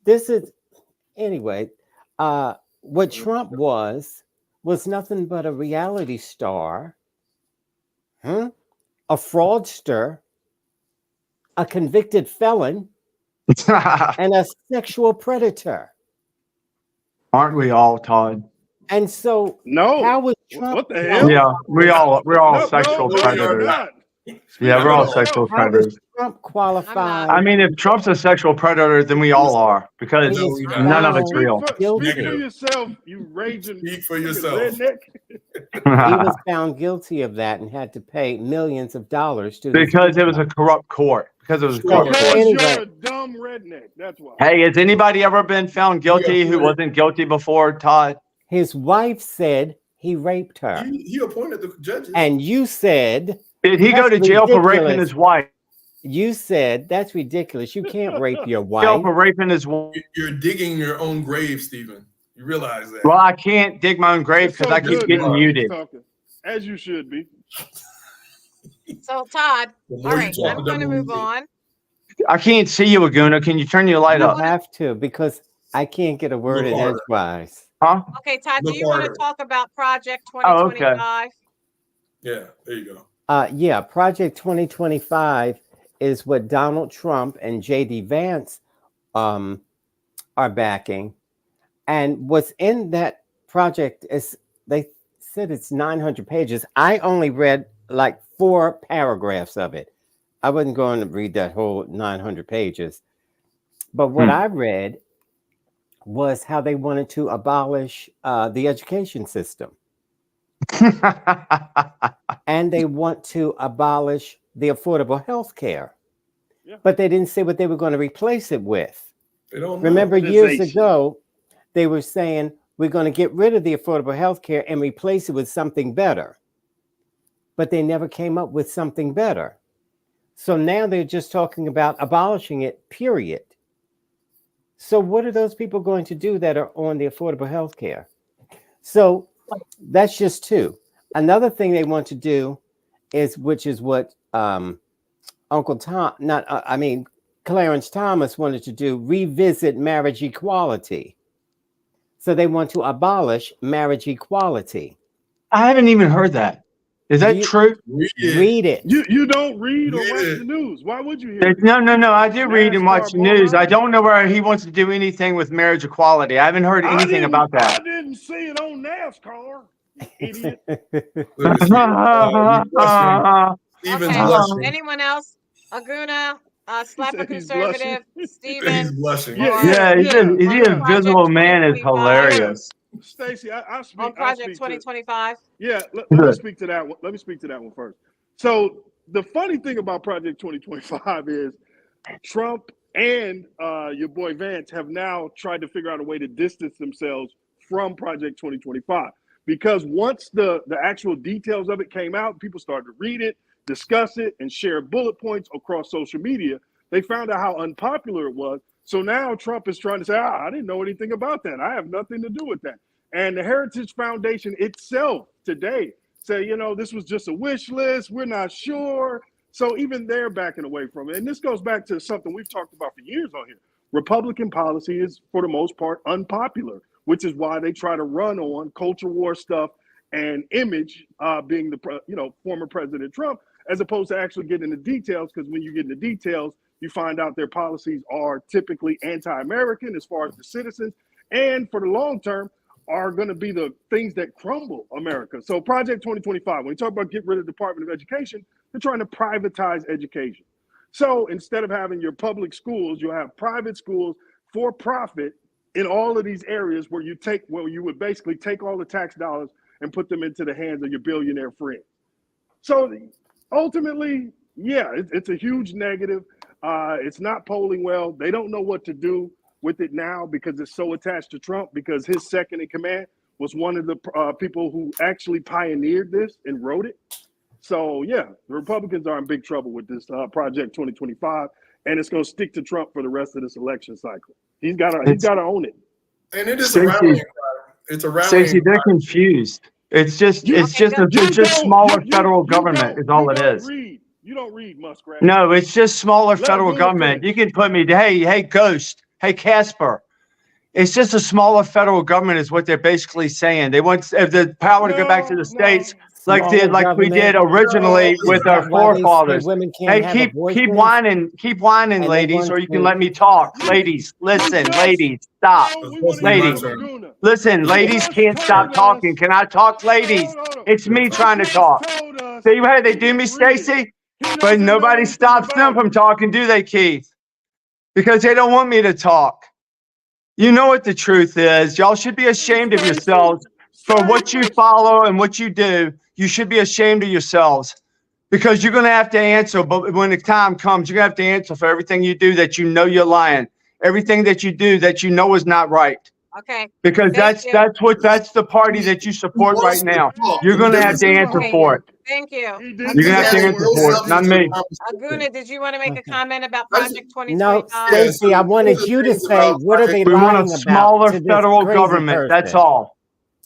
This is, anyway, what Trump was nothing but a reality star, a fraudster, a convicted felon, and a sexual predator. Aren't we all, Todd? And so, No. how was Trump? What the hell? Yeah, we're all No, sexual no, you're predators. not. Yeah, Speak we're for all yourself. sexual How was predators. Trump I'm not. qualified? I mean, if Trump's a sexual predator, then we all are, because He was No, none of it's found real. Speak for guilty. yourself, you raging Speak for freaking yourself. redneck. He was found guilty of that and had to pay millions of dollars to this Because it was a people. corrupt court. Because it was a Sure. corrupt court. Because Anyway, you're a dumb redneck. That's why. Hey, has anybody ever been found guilty who wasn't guilty before, Todd? his wife said he raped her. He appointed the judges. And you said, Did he go that's to jail for raping ridiculous. his wife? You said, that's ridiculous. You can't rape your Jail wife. for raping his wife. You're digging your own grave, Stephen. You realize that? Well, I can't dig my own grave It's because so I keep good getting that muted. talking, as you should be. So, Todd, The all more you right, talk, I'm the going to more you move get. on. I can't see you, Aguna. Can you turn your light You up? have to, because I can't get a word Look in harder. edgewise. Huh? Okay, Todd, do Look you want to harder. talk about Project Oh, okay. 2025? Yeah, there you go. Yeah, Project 2025 is what Donald Trump and J.D. Vance are backing. And what's in that project is, they said it's 900 pages. I only read like 4 paragraphs of it. I wasn't going to read that whole 900 pages. But what I read was how they wanted to abolish the education system. And they want to abolish the affordable health care. Yeah. But they didn't say what they were going to replace it with. They don't know. Remember, years Privatization. ago, they were saying, we're going to get rid of the affordable health care and replace it with something better. But they never came up with something better. So now they're just talking about abolishing it, period. So what are those people going to do that are on the affordable health care? So that's just 2. Another thing they want to do is, which is what Clarence Thomas wanted to do, revisit marriage equality. So they want to abolish marriage equality. I haven't even heard that. Is that true? Read it. You don't read or Read watch it. the news. Why would you hear it? No. I do read and watch NASCAR the news. I bullrun? don't know where he wants to do anything with marriage equality. I haven't heard anything about I that. didn't see it on NASCAR. Idiot. Look at Stephen. Stephen's Okay, blushing. anyone else? Aguna, slap a said he's blushing. conservative, He's Stephen, blushing. Yeah, he's on the Project invisible man is 2025? hilarious. Stacey, I speak. On Project 2025? Yeah, let me speak to that one. Let me speak to that one first. So the funny thing about Project 2025 is Trump and your boy Vance have now tried to figure out a way to distance themselves from Project 2025. Because once the actual details of it came out, people started to read it, discuss it, and share bullet points across social media. They found out how unpopular it was. So now Trump is trying to say, I didn't know anything about that. I have nothing to do with that. And the Heritage Foundation itself today say, this was just a wish list. We're not sure. So even they're backing away from it. And this goes back to something we've talked about for years on here. Republican policy is, for the most part, unpopular, which is why they try to run on culture war stuff and image, being the former President Trump, as opposed to actually getting the details. Because when you get in the details, you find out their policies are typically anti-American as far as the citizens, and for the long term are going to be the things that crumble America. So Project 2025, when you talk about get rid of the Department of Education, they're trying to privatize education. So instead of having your public schools, you'll have private schools for profit in all of these areas where you would basically take all the tax dollars and put them into the hands of your billionaire friends. So ultimately, yeah, it's a huge negative. It's not polling well. They don't know what to do with it now because it's so attached to Trump, because his second in command was one of the people who actually pioneered this and wrote it. So yeah, the Republicans are in big trouble with this Project 2025, and it's going to stick to Trump for the rest of this election cycle. He's got to own it. And it is a rallying cry. It's a rallying Stacey, they're cry. confused. It's just smaller federal government is all it is. You don't read, Muskrat. No, it's just smaller federal Laguna government. finish. You can put me, hey, Ghost, hey, Casper. It's just a smaller federal government is what they're basically saying. They want the power to go back to the states like we did originally with our forefathers. Hey, keep whining, ladies, or you can let me talk. Ladies, listen, ladies, stop. Ladies, listen, ladies can't stop talking. Can I talk, ladies? It's me trying to talk. See how they do me, Stacey? But nobody stops them from talking, do they, Keith? Because they don't want me to talk. You know what the truth is. Y'all should be ashamed of yourselves for what you follow and what you do. You should be ashamed of yourselves because you're going to have to answer. But when the time comes, you're going to have to answer for everything you do that you know you're lying. Everything that you do that you know is not right. Okay. Because that's the party that you support right now. You're going to have to answer for it. Thank you. You're going to have to answer for it, not me. Aguna, did you want to make a comment about No, Project 2025? Stacey, I wanted you to say, what are they We want lying a about smaller to this federal crazy government. That's person? all.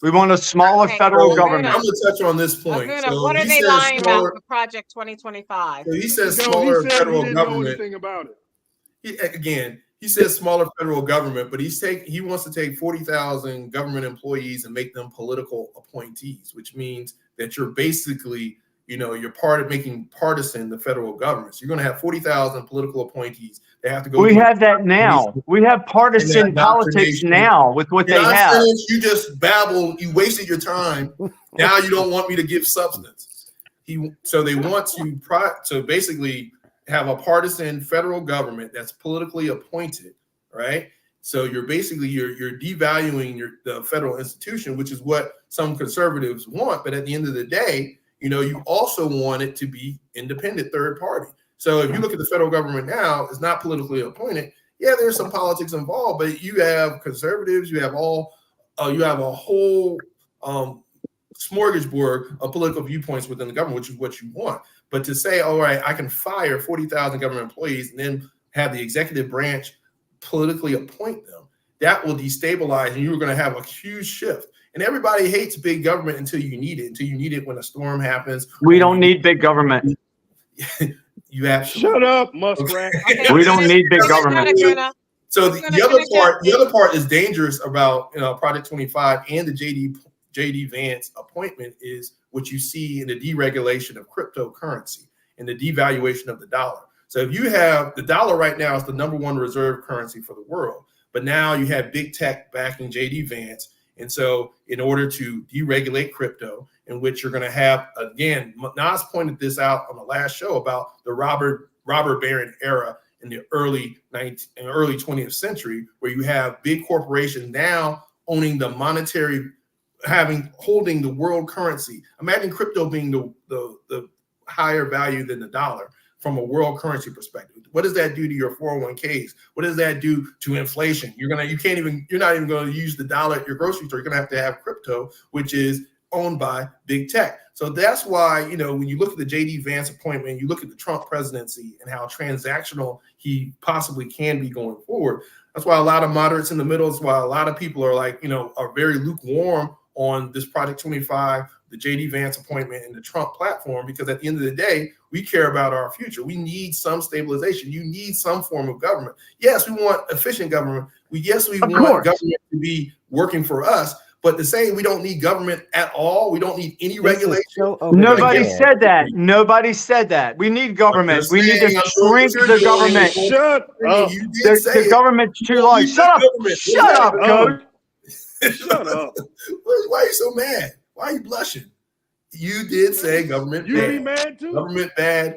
We want a smaller Okay, federal Aguna. government. I'm going to touch on this point. Aguna, So what are he they says lying about smaller. with Project 2025? So he says He smaller said federal he didn't know government. anything about it. He says smaller federal government, but he wants to take 40,000 government employees and make them political appointees, which means that you're basically, you're part of making partisan the federal government. So you're going to have 40,000 political appointees. They have to go. We have that now. We have partisan politics now with what they have. You just babbled. You wasted your time. Now you don't want me to give substance. So they want to basically have a partisan federal government that's politically appointed, right? So you're basically you're devaluing the federal institution, which is what some conservatives want. But at the end of the day, you also want it to be independent, third party. So if you look at the federal government now, it's not politically appointed. Yeah, there's some politics involved, but you have conservatives, you have a whole smorgasbord of political viewpoints within the government, which is what you want. But to say, all right, I can fire 40,000 government employees and then have the executive branch politically appoint them, that will destabilize, and you're going to have a huge shift. And everybody hates big government until you need it when a storm happens. We don't need big government. You absolutely Shut up, Muskrat. Okay, We don't need big government. So the other part is dangerous about Project 25 and the JD Vance appointment is what you see in the deregulation of cryptocurrency and the devaluation of the dollar. So if you have the dollar right now is the number one reserve currency for the world, but now you have big tech backing JD Vance. And so in order to deregulate crypto, in which you're going to have, again, Nas pointed this out on the last show about the robber baron era in the early 20th century, where you have big corporations now owning the monetary, holding the world currency. Imagine crypto being the higher value than the dollar. from a world currency perspective? What does that do to your 401ks? What does that do to inflation? You're not even going to use the dollar at your grocery store. You're going to have crypto, which is owned by big tech. So that's why, when you look at the J.D. Vance appointment, you look at the Trump presidency and how transactional he possibly can be going forward. That's why a lot of moderates in the middle, that's why a lot of people are are very lukewarm on this Project 25, the J.D. Vance appointment, and the Trump platform, because at the end of the day, we care about our future. We need some stabilization. You need some form of government. Yes, we want efficient government. We want government to be working for us. But to say we don't need government at all, we don't need any regulation. Nobody said that. Nobody said that. We need government. We need to shrink the government. Shut up. The government's too large. Shut up, Coach. Shut up. Why are you so mad? Why are you blushing? You did say government You bad. be mad too? Government bad.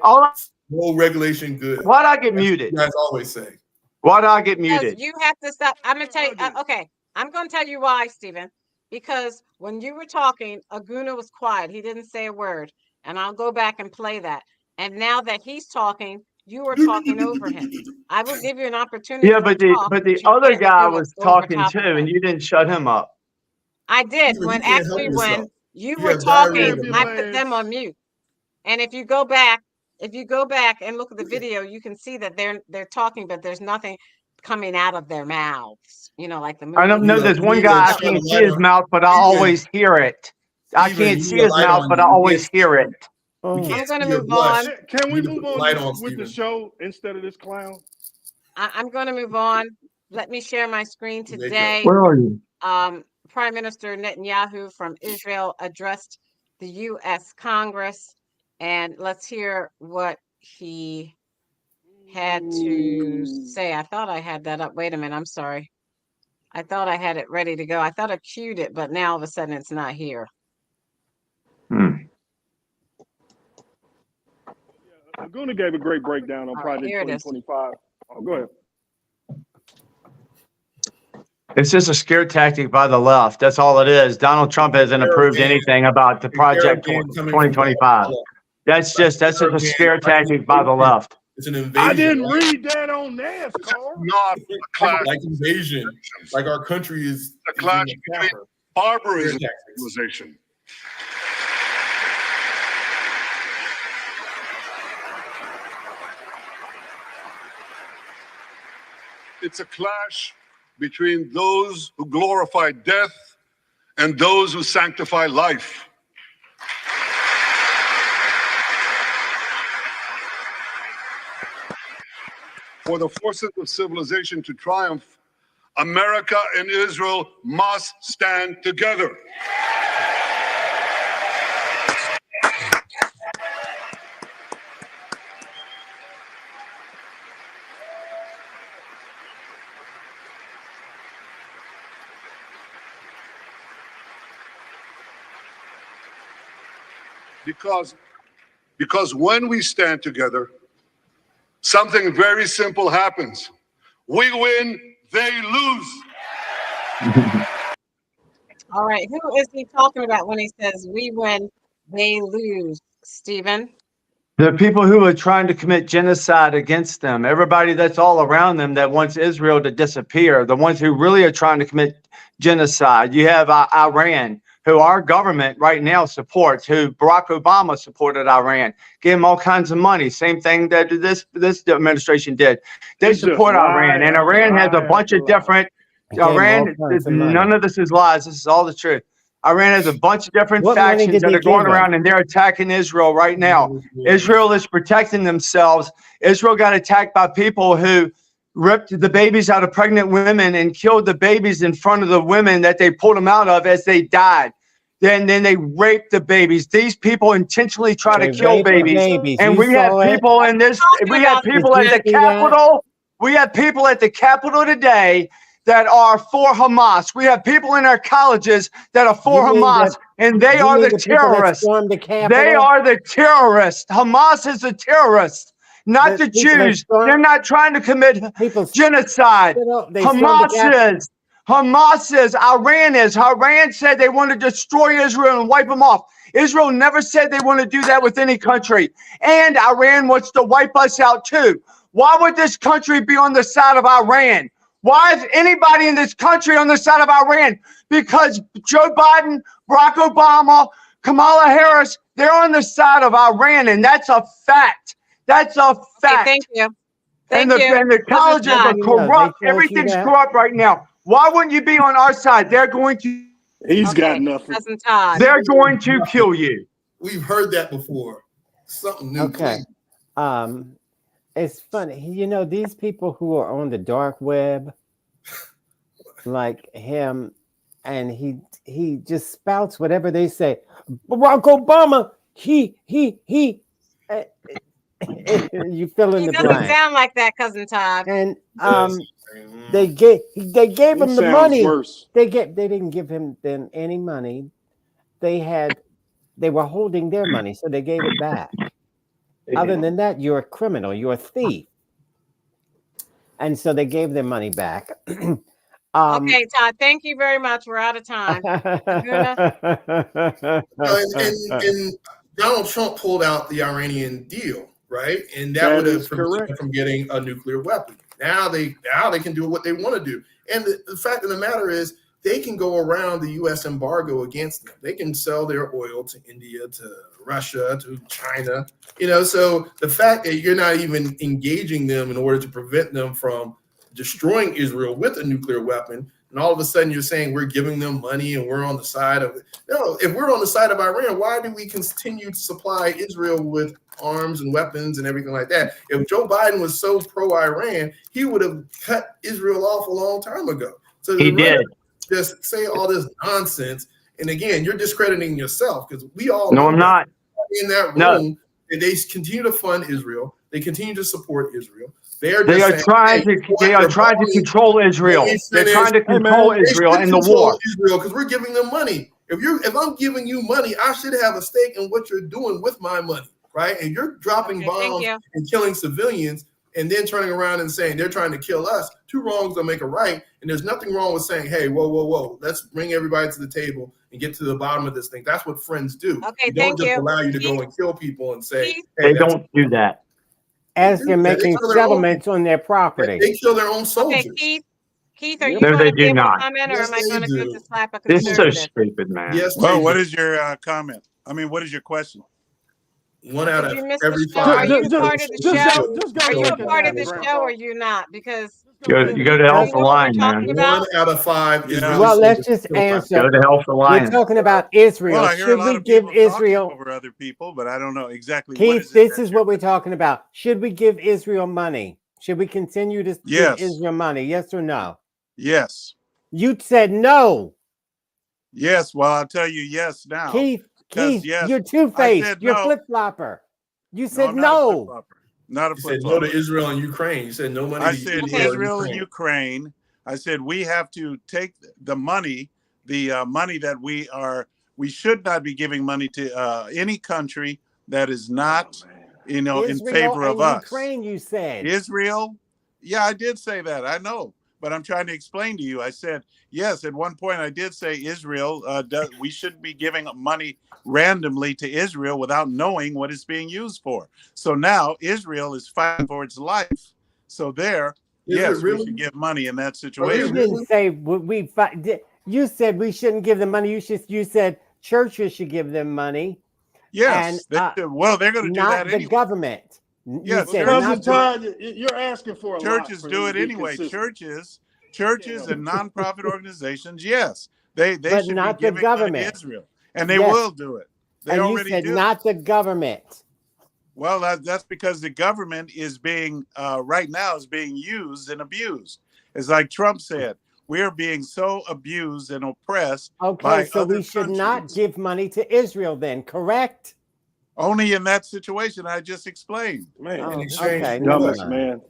No regulation good. Why'd I get muted? You guys always say. Why'd I get Because muted? you have to stop. I'm going to tell you. Okay. I'm going to tell you why, Stephen. Because when you were talking, Aguna was quiet. He didn't say a word. And I'll go back and play that. And now that he's talking, you are talking over him. I will give you an opportunity. Yeah, but the other guy was talking too, and you didn't shut him up. I did. When you were talking, I put them on mute. And if you go back and look at the video, you can see that they're talking, but there's nothing coming out of their mouths, like the movie. I don't know. There's one guy, I can't see his mouth, but I always hear it. I can't see his mouth, but I always hear it. I'm going to move on. Can we move on with the show instead of this clown? I'm going to move on. Let me share my screen today. Where are you? Prime Minister Netanyahu from Israel addressed the U.S. Congress, and let's hear what he had to say. I thought I had that up. Wait a minute. I'm sorry. I thought I had it ready to go. I thought I queued it, but now all of a sudden it's not here. Aguna gave a great breakdown on Project 2025. Oh, go ahead. It's just a scare tactic by the left. That's all it is. Donald Trump hasn't approved anything about the Project 2025. That's just a scare tactic by the left. It's an invasion. I didn't read that on NASCAR. Not a clash. Like invasion. Like our country is a clash between barbarism and civilization. It's a clash between those who glorify death and those who sanctify life. For the forces of civilization to triumph, America and Israel must stand together. Because when we stand together, something very simple happens. We win, they lose. All right. Who is he talking about when he says we win, they lose, Stephen? The people who are trying to commit genocide against them, everybody that's all around them that wants Israel to disappear, the ones who really are trying to commit genocide. You have Iran, who our government right now supports, who Barack Obama supported Iran, gave him all kinds of money. Same thing that this administration did. They support Iran, and Iran has a bunch of different. Iran, none of this is lies. This is all the truth. Iran has a bunch of different factions that are going around, and they're attacking Israel right now. Israel is protecting themselves. Israel got attacked by people who ripped the babies out of pregnant women and killed the babies in front of the women that they pulled them out of as they died. Then they raped the babies. These people intentionally try to kill babies. And we have people in this, we have people at the Capitol. We have people at the Capitol today that are for Hamas. We have people in our colleges that are for Hamas, and they are the terrorists. They are the terrorists. Hamas is a terrorist, not the Jews. They're not trying to commit genocide. Hamas is. Hamas is, Iran is. Iran said they want to destroy Israel and wipe them off. Israel never said they want to do that with any country. And Iran wants to wipe us out too. Why would this country be on the side of Iran? Why is anybody in this country on the side of Iran? Because Joe Biden, Barack Obama, Kamala Harris, they're on the side of Iran, and that's a fact. That's a fact. Okay, thank you. And Thank you. the colleges are corrupt. Everything's corrupt right now. Why wouldn't you be on our side? They're going to. He's got nothing. Cousin Todd. They're going to kill you. We've heard that before. Something new. Okay. It's funny. You know, these people who are on the dark web, like him, and he just spouts whatever they say. Barack Obama, he. You fill in He the doesn't blank. sound like that, Cousin Todd. And they gave him the money. Worse. They didn't give him then any money. They were holding their money, so they gave it back. Other than that, you're a criminal, you're a thief. And so they gave their money back. Okay, Todd, thank you very much. We're out of time. And Donald Trump pulled out the Iranian deal, right? And that would have prevented them from getting a nuclear weapon. Now they can do what they want to do. And the fact of the matter is, they can go around the U.S. embargo against them. They can sell their oil to India, to Russia, to China. So the fact that you're not even engaging them in order to prevent them from destroying Israel with a nuclear weapon, and all of a sudden you're saying we're giving them money and we're on the side of it. No, if we're on the side of Iran, why do we continue to supply Israel with arms and weapons and everything like that? If Joe Biden was so pro-Iran, he would have cut Israel off a long time ago. So he did. Just say all this nonsense. And again, you're discrediting yourself, because we all know I'm not. In that room, they continue to fund Israel. They continue to support Israel. They are trying to control Israel. They're trying to control Israel and the war. Israel, because we're giving them money. If I'm giving you money, I should have a stake in what you're doing with my money, right? And you're dropping bombs and killing civilians, and then turning around and saying they're trying to kill us. Two wrongs don't make a right. And there's nothing wrong with saying, hey, whoa, let's bring everybody to the table and get to the bottom of this thing. That's what friends do. Okay, they don't just allow you to go and kill people and say, hey, they don't do that. As they're making settlements on their property. They kill their own soldiers. Okay, Keith, are you No, going they to do give a not. comment, or am I going to go to slap a This is conservative? so stupid, man. Yes. Well, what is your comment? I mean, what is your question? One out of Did you miss every the show? five. Are you a part of the show? Are you a part of the Brown. show, or are you not? Because You go to hell for lying, man. One out of five is Well, let's just answer. Go to hell for lying. We're talking about Israel. Well, I hear a Should lot we of give people talking Israel over other people, but I don't know exactly. Keith, this is what we're talking about. Should we give Israel money? Should we continue to give Israel money? Yes or no? Yes. You said no. Yes. Well, I'll tell you yes now. Keith, yes. you're two-faced. You're flip-flopper. You said no. Not a You said no to Israel and Ukraine. You said no money I to said Israel and Ukraine. I said we have to take the money, money that we should not be giving money to any country that is not, in favor of us. Ukraine, you said. Israel? Yeah, I did say that. I know. But I'm trying to explain to you. I said, yes, at one point I did say Israel, we shouldn't be giving money randomly to Israel without knowing what it's being used for. So now Israel is fighting for its life. So yes, we should give money in that situation. You didn't say we fight. You said we shouldn't give them money. You said churches should give them money. Yes. They're going to do not that the anyway. government. Yes, you're asking for a churches lot do it anyway. Churches and nonprofit organizations, yes, they should not be giving the government. money to Israel, and they will do it. They already said do. Not the government. Well, that's because the government is being right now is being used and abused. It's like Trump said, we're being so abused and oppressed. Okay, so we should not give money to Israel then, correct? Only in that situation I just explained. Man, okay, dumbest man.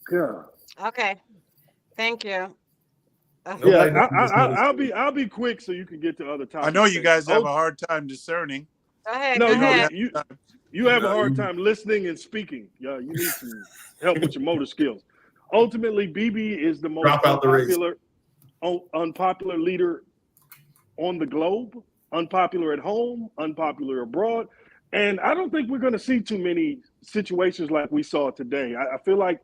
God. okay, thank you. Yeah, I'll be quick so you can get to other topics. I know you guys have a hard time discerning. Go ahead. No, go ahead. you have a hard time listening and speaking. Yeah, you need some help with your motor skills. Ultimately, BB is the most popular. unpopular leader on the globe, unpopular at home, unpopular abroad. And I don't think we're going to see too many situations like we saw today. I feel like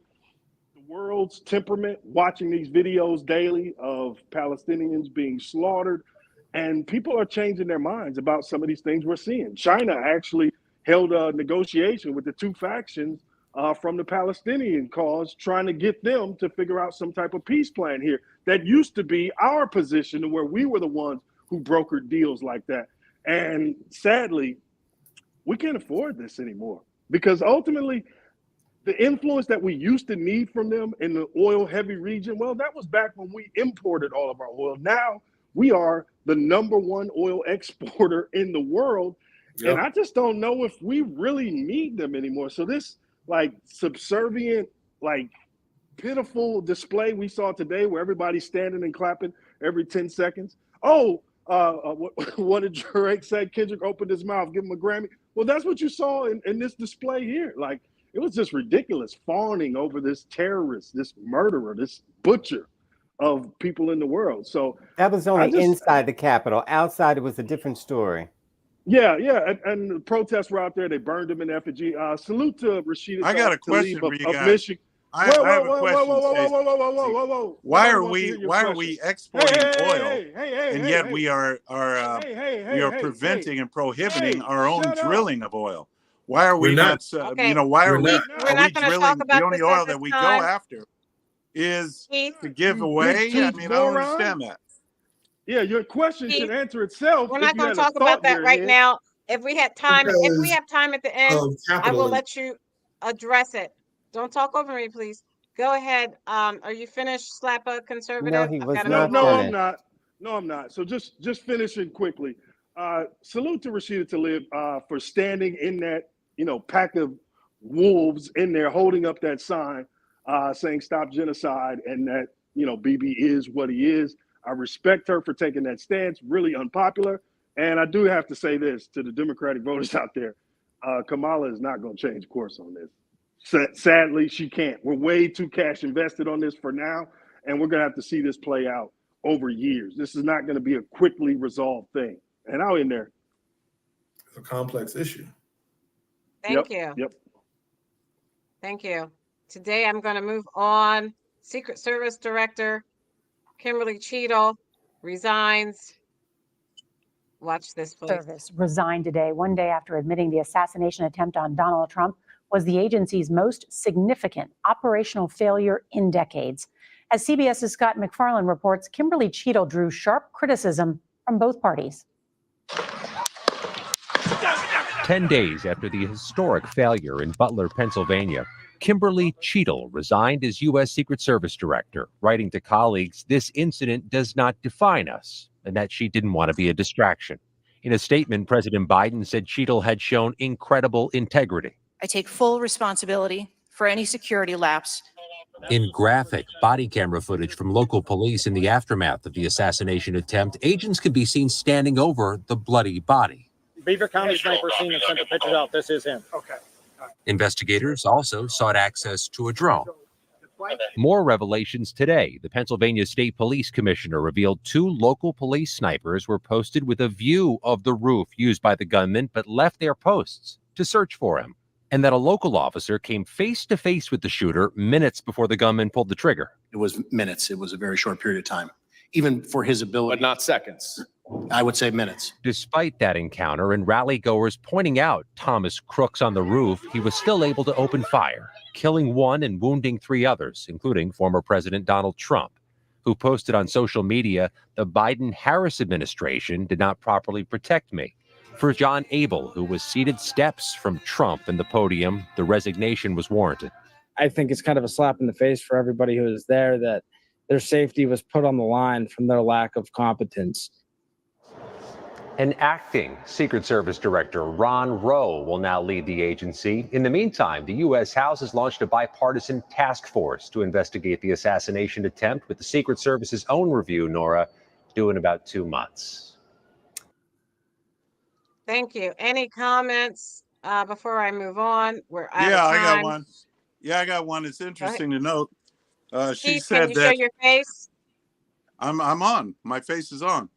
the world's temperament, watching these videos daily of Palestinians being slaughtered, and people are changing their minds about some of these things we're seeing. China actually held a negotiation with the two factions from the Palestinian cause, trying to get them to figure out some type of peace plan here. That used to be our position, where we were the ones who brokered deals like that. And sadly, we can't afford this anymore, because ultimately the influence that we used to need from them in the oil heavy region, well, that was back when we imported all of our oil. Now we are the #1 oil exporter in the world. Yep. And I just don't know if we really need them anymore. So this like subservient, like pitiful display we saw today, where everybody's standing and clapping every 10 seconds. Oh, what did Drake say? Kendrick opened his mouth, give him a Grammy. Well, that's what you saw in this display here. Like, it was just ridiculous, fawning over this terrorist, this murderer, this butcher of people in the world. So that was only inside the Capitol. Outside, it was a different story. Yeah. And the protests were out there. They burned him in effigy. Salute to Rashida. I got a question for you guys. Michigan. I have a question. Whoa. Why are we exporting oil, and yet we are preventing and prohibiting our own drilling of oil? Why are we not? Why are we drilling? The only oil that we go after is to give away. I mean, I don't understand that. Yeah, your question should answer itself. We're not going to talk about that right now. If we have time, at the end, I will let you address it. Don't talk over me, please. Go ahead. Are you finished, Slappa Conservative? No, he was not. No, I'm not. No, I'm not. So just finishing quickly. Salute to Rashida Tlaib for standing in that, pack of wolves in there, holding up that sign, saying stop genocide, and that, Bibi is what he is. I respect her for taking that stance, really unpopular. And I do have to say this to the Democratic voters out there. Kamala is not going to change course on this. Sadly, she can't. We're way too cash invested on this for now, and we're going to have to see this play out over years. This is not going to be a quickly resolved thing. And I'll end there. It's a complex issue. Thank you. Yep. Thank you. Today, I'm going to move on. Secret Service Director Kimberly Cheadle resigns. Watch this, please. Service resigned today, one day after admitting the assassination attempt on Donald Trump was the agency's most significant operational failure in decades. As CBS's Scott MacFarlane reports, Kimberly Cheadle drew sharp criticism from both parties. 10 days after the historic failure in Butler, Pennsylvania, Kimberly Cheadle resigned as U.S. Secret Service Director, writing to colleagues, "This incident does not define us," and that she didn't want to be a distraction. In a statement, President Biden said Cheadle had shown incredible integrity. "I take full responsibility for any security lapse." In graphic body camera footage from local police in the aftermath of the assassination attempt, agents could be seen standing over the bloody body. Beaver County sniper scene and sent the pictures out. This is him. Okay. Investigators also sought access to a drone. More revelations today. The Pennsylvania State Police Commissioner revealed 2 local police snipers were posted with a view of the roof used by the gunman, but left their posts to search for him. And that a local officer came face to face with the shooter minutes before the gunman pulled the trigger. It was minutes. It was a very short period of time, even for his ability. But not seconds. I would say minutes. Despite that encounter and rally goers pointing out Thomas Crooks on the roof, he was still able to open fire, killing 1 and wounding 3 others, including former President Donald Trump, who posted on social media, "The Biden-Harris administration did not properly protect me." For John Abel, who was seated steps from Trump in the podium, the resignation was warranted. I think it's kind of a slap in the face for everybody who was there that their safety was put on the line from their lack of competence. An acting Secret Service Director, Ron Rowe, will now lead the agency. In the meantime, the U.S. House has launched a bipartisan task force to investigate the assassination attempt, with the Secret Service's own review, Nora, due in about 2 months. Thank you. Any comments before I move on? We're out of time. I got one. I got one. It's interesting to note. She Keith, said can you that. show your face? I'm on. My face is on.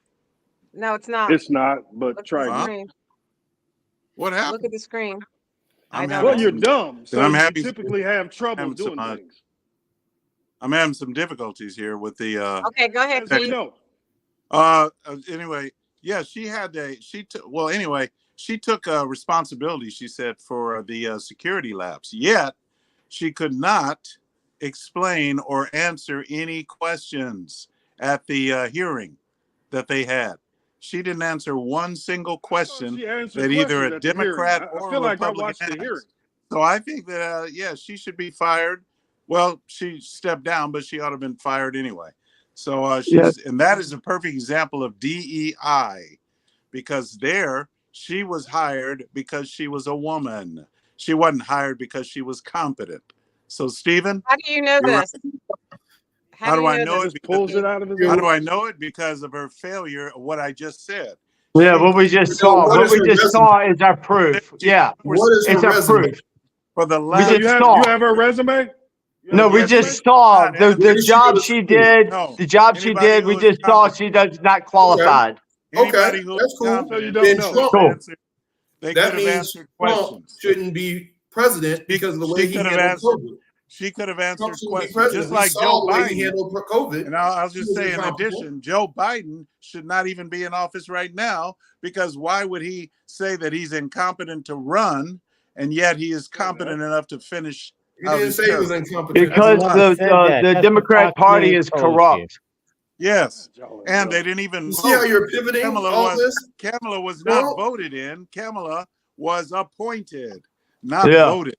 No, it's not. It's not, but Look try at the again. screen. What Look happened? at the screen. I I'm don't Well, know. you're dumb, so I'm you happy. typically have trouble having doing some, things. I'm having some difficulties here with the. Okay, go ahead, As we Pete. know. Anyway, yeah, she had a. She took. Well, anyway, she took responsibility. She said for the security lapse. Yet, she could not explain or answer any questions at the hearing that they had. She didn't answer one single question She answered that either questions a at the hearing. Democrat I or feel a like I Republican watched the hearing. asked. So I think that yeah, she should be fired. Well, she stepped down, but she ought to have been fired anyway. So and that is a perfect example of DEI, because there she was hired because she was a woman. She wasn't hired because she was competent. So Stephen, How do you know you're right. this? How do I know Just it? pulls it out of his How ass. do I know it? Because of her failure of what I just said. Yeah, what we just saw. what What is we her just resume? saw is our proof. Yeah, What is her it's our resume? proof. For the We last, So just saw. you have her resume? You No, have her we resume? just saw Not the Where did she job go to she school? did. No. The job she Anybody did. who We is just saw competent. she does not qualified. Anybody who That's is cool. So you competent don't Then know. Trump, Cool. they that could have means answered Trump questions. shouldn't be president because of the way She he could have handled answered. COVID. She could have Trump answered shouldn't be questions, president. just We like saw Joe the way he Biden. handled COVID. And I'll He just was say, in incompetent. addition, Joe Biden should not even be in office right now, because why would he say that he's incompetent to run, and yet he is competent enough to finish He out didn't his say he was term? incompetent. Because Never said that. the That's what Democrat Fox Party News is told you. corrupt. Yes, and they didn't even You see how vote. you're pivoting all this? Kamala was not Trump? voted in. Kamala was appointed, not Yeah, voted.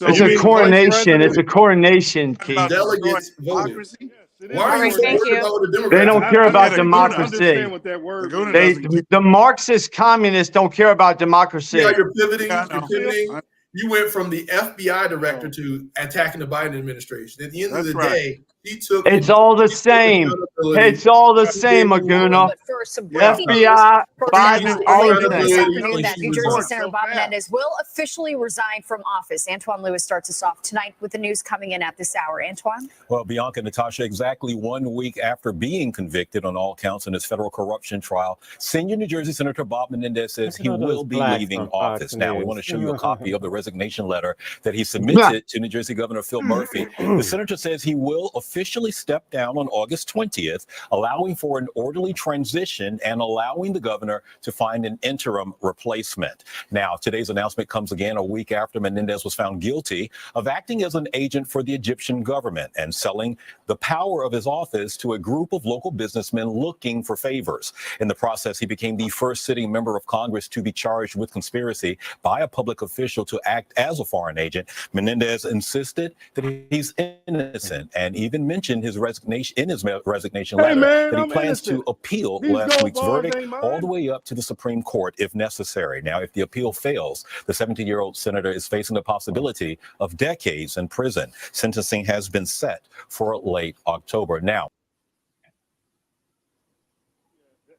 So it's You a mean vice coronation. It's a president? coronation, talking Keith. about destroying Delegates voted. democracy. It is Why a are you right, so thank worried you. about what the They Democrats don't do? care about Yeah, Laguna. democracy. understand what that word Laguna means. doesn't. The Marxist communists don't care about See how democracy. you're pivoting? Yeah, I You're know. pivoting. You went from the FBI director to attacking the Biden administration. At the end of That's the right. day, he took It's all the same. It's all the same, Laguna. But first, some Yeah. breaking news. FBI, Reporting Biden, all the this same. afternoon that New Jersey Report Senator so Bob fast. Menendez will officially resign from office. Antoine Lewis starts us off tonight with the news coming in at this hour. Antoine? Well, Bianca, Natasha, exactly 1 week after being convicted on all counts in his federal corruption trial, senior New Jersey Senator Bob Menendez says he will be leaving office. Now, we want to show you a copy of the resignation letter that he submitted to New Jersey Governor Phil Murphy. The senator says he will officially step down on August 20th, allowing for an orderly transition and allowing the governor to find an interim replacement. Now, today's announcement comes again a week after Menendez was found guilty of acting as an agent for the Egyptian government and selling the power of his office to a group of local businessmen looking for favors. In the process, he became the first sitting member of Congress to be charged with conspiracy by a public official to act as a foreign agent. Menendez insisted that he's innocent and even mentioned his resignation in his resignation letter that he plans to appeal last week's verdict all the way up to the Supreme Court if necessary. Now, if the appeal fails, the 17-year-old senator is facing the possibility of decades in prison. Sentencing has been set for late October. Now,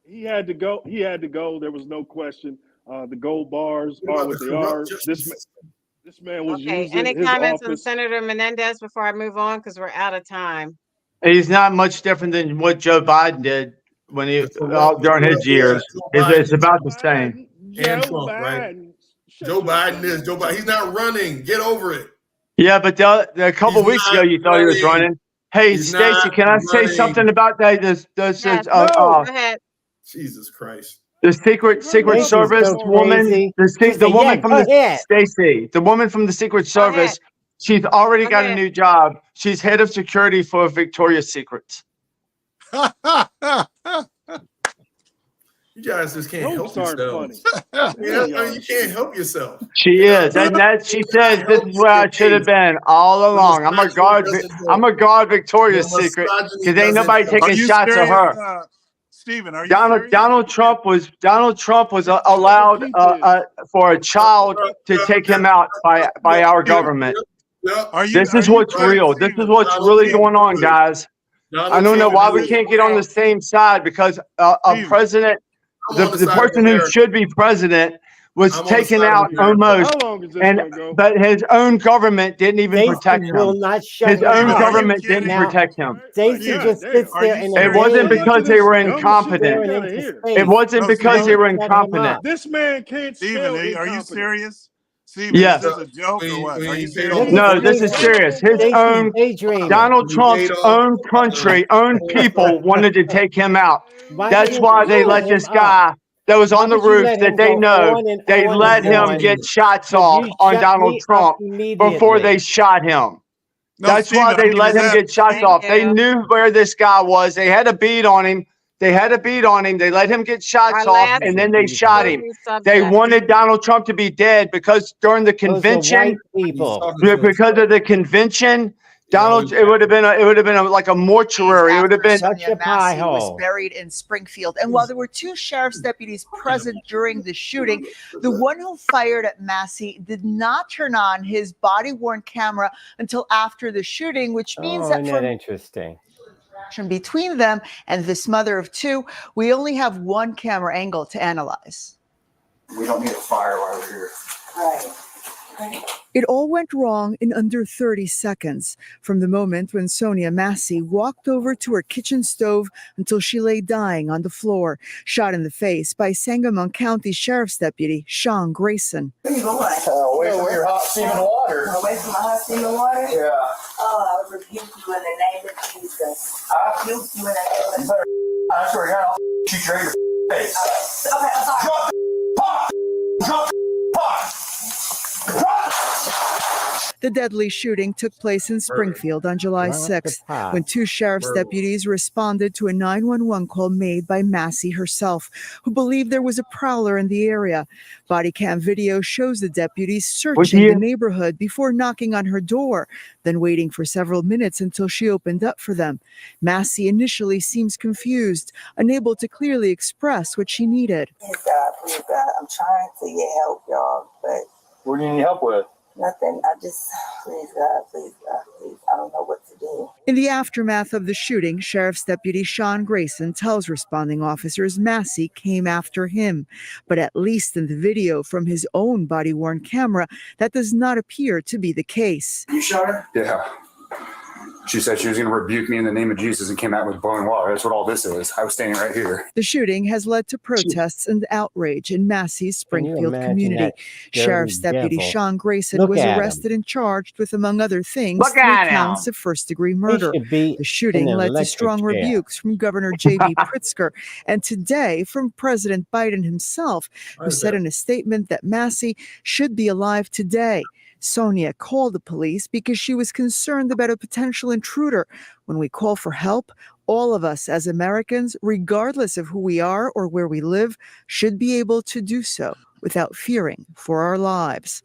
He had to go. He had to go. There was no question. The gold bars are what they are. This man was Okay, using any his comments on office. Senator Menendez before I move on? Because we're out of time. He's not much different than what Joe Biden did when he during his years. It's about the same. And Trump, right? Joe Biden is Joe Biden. He's not running. Get over it. Yeah, but a couple weeks ago you thought he was running. Hey, Stacey, can I say something about that? Go ahead. Jesus Christ. The Secret Service woman, the woman from the Stacey, the woman from the Secret Service, she's already got a new job. She's head of security for Victoria's Secrets. You guys just can't help yourselves. You can't help yourself. She is, and that she says this is where I should have been all along. I'm a guard Victoria's Secret because ain't nobody taking shots at her. Stephen, are you Donald Trump was allowed for a child to take him out by our government. This is what's real. This is what's really going on, guys. I don't know why we can't get on the same side because a president, the person who should be president, was I'm on the taken side of out America. almost, How long is this and gonna go? but his own government didn't even Jason protect will him. not shut His him own up. Are you government didn't kidding? Now, protect him. Jason God just damn. sits Are there you in a It wasn't serious? daze, because they were Dumb shit we incompetent. staring gotta into hear. It space. wasn't No, because Don't they Stephen. were shut him incompetent. up. This man can't Stephen, spell are you incompetent. serious? Stephen, is Yes. this a joke or what? Are you serious? Look No, at this is Jason. serious. His Jason's own daydreaming. Donald Trump's own country, own people wanted to take him out. Why That's can't why you they shut let him this up? guy that was Why on the would you roof let that him they go know, on and they on and let him on? get shots But off you on shut Donald me up Trump before immediately. they shot him. No, That's why Stephen, I they mean, let is him that get shots Thank off. They you. knew where this guy was. They had a bead on him. They had a bead on him. They let him get shots Our off, last and then they shot him. movie They subject. wanted Donald Trump to be dead because during the Those are white convention, people. because of the convention, Donald, it would have been like a mortuary. It would have After been. Such Sonia a pie Massey was hole. buried in Springfield. And while there were two sheriff's deputies present during the shooting, the one who fired at Massey did not turn on his body-worn camera until after the shooting, which means Oh, that isn't that interesting? between them and this mother of two, we only have one camera angle to analyze. We don't need a fire while we're here. Right. It all went wrong in under 30 seconds, from the moment when Sonia Massey walked over to her kitchen stove until she lay dying on the floor, shot in the face by Sangamon County Sheriff's Deputy Sean Grayson. Where you going? Away from your hot steaming water. Away from my hot steaming water? Yeah. Oh, I rebuke you in the name of Jesus. I rebuke you in the name of Jesus. I swear to God, I'll shoot you in your face. Okay, I'm sorry. Drop the pot! Drop the pot! The deadly shooting took place in Springfield on July 6th, when two sheriff's deputies responded to a 911 call made by Massey herself, who believed there was a prowler in the area. Body cam video shows the deputies searching the neighborhood before knocking on her door, then waiting for several minutes until she opened up for them. Massey initially seems confused, unable to clearly express what she needed. Please God, I'm trying to get help, y'all, but what do you need help with? Nothing. I just, please God, please, I don't know what to do. In the aftermath of the shooting, Sheriff's Deputy Sean Grayson tells responding officers Massey came after him. But at least in the video from his own body-worn camera, that does not appear to be the case. You shot her? Yeah. She said she was going to rebuke me in the name of Jesus and came out with boiling water. That's what all this is. I was standing right here. The shooting has led to protests and outrage in Massey's Springfield community. Sheriff's Deputy Sean Grayson was arrested and charged with, among other things, 3 counts of first-degree murder. The shooting led to strong rebukes from Governor J.B. Pritzker, and today from President Biden himself, who said in a statement that Massey should be alive today. Sonia called the police because she was concerned about a potential intruder. When we call for help, all of us as Americans, regardless of who we are or where we live, should be able to do so without fearing for our lives.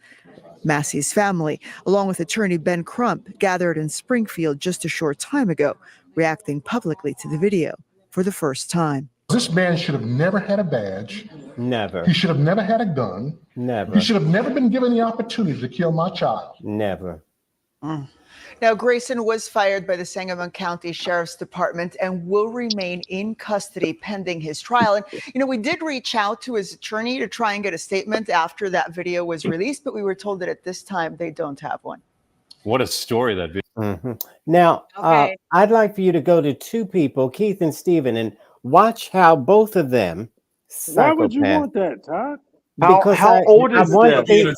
Massey's family, along with attorney Ben Crump, gathered in Springfield just a short time ago, reacting publicly to the video for the first time. This man should have never had a badge. Never. He should have never had a gun. Never. He should have never been given the opportunity to kill my child. Never. Now, Grayson was fired by the Sangamon County Sheriff's Department and will remain in custody pending his trial. And, we did reach out to his attorney to try and get a statement after that video was released, but we were told that at this time they don't have one. What a story that video. Now, I'd like for you to go to two people, Keith and Stephen, and watch how both of them Why would you psychopath. want that, Todd? Because How old is this?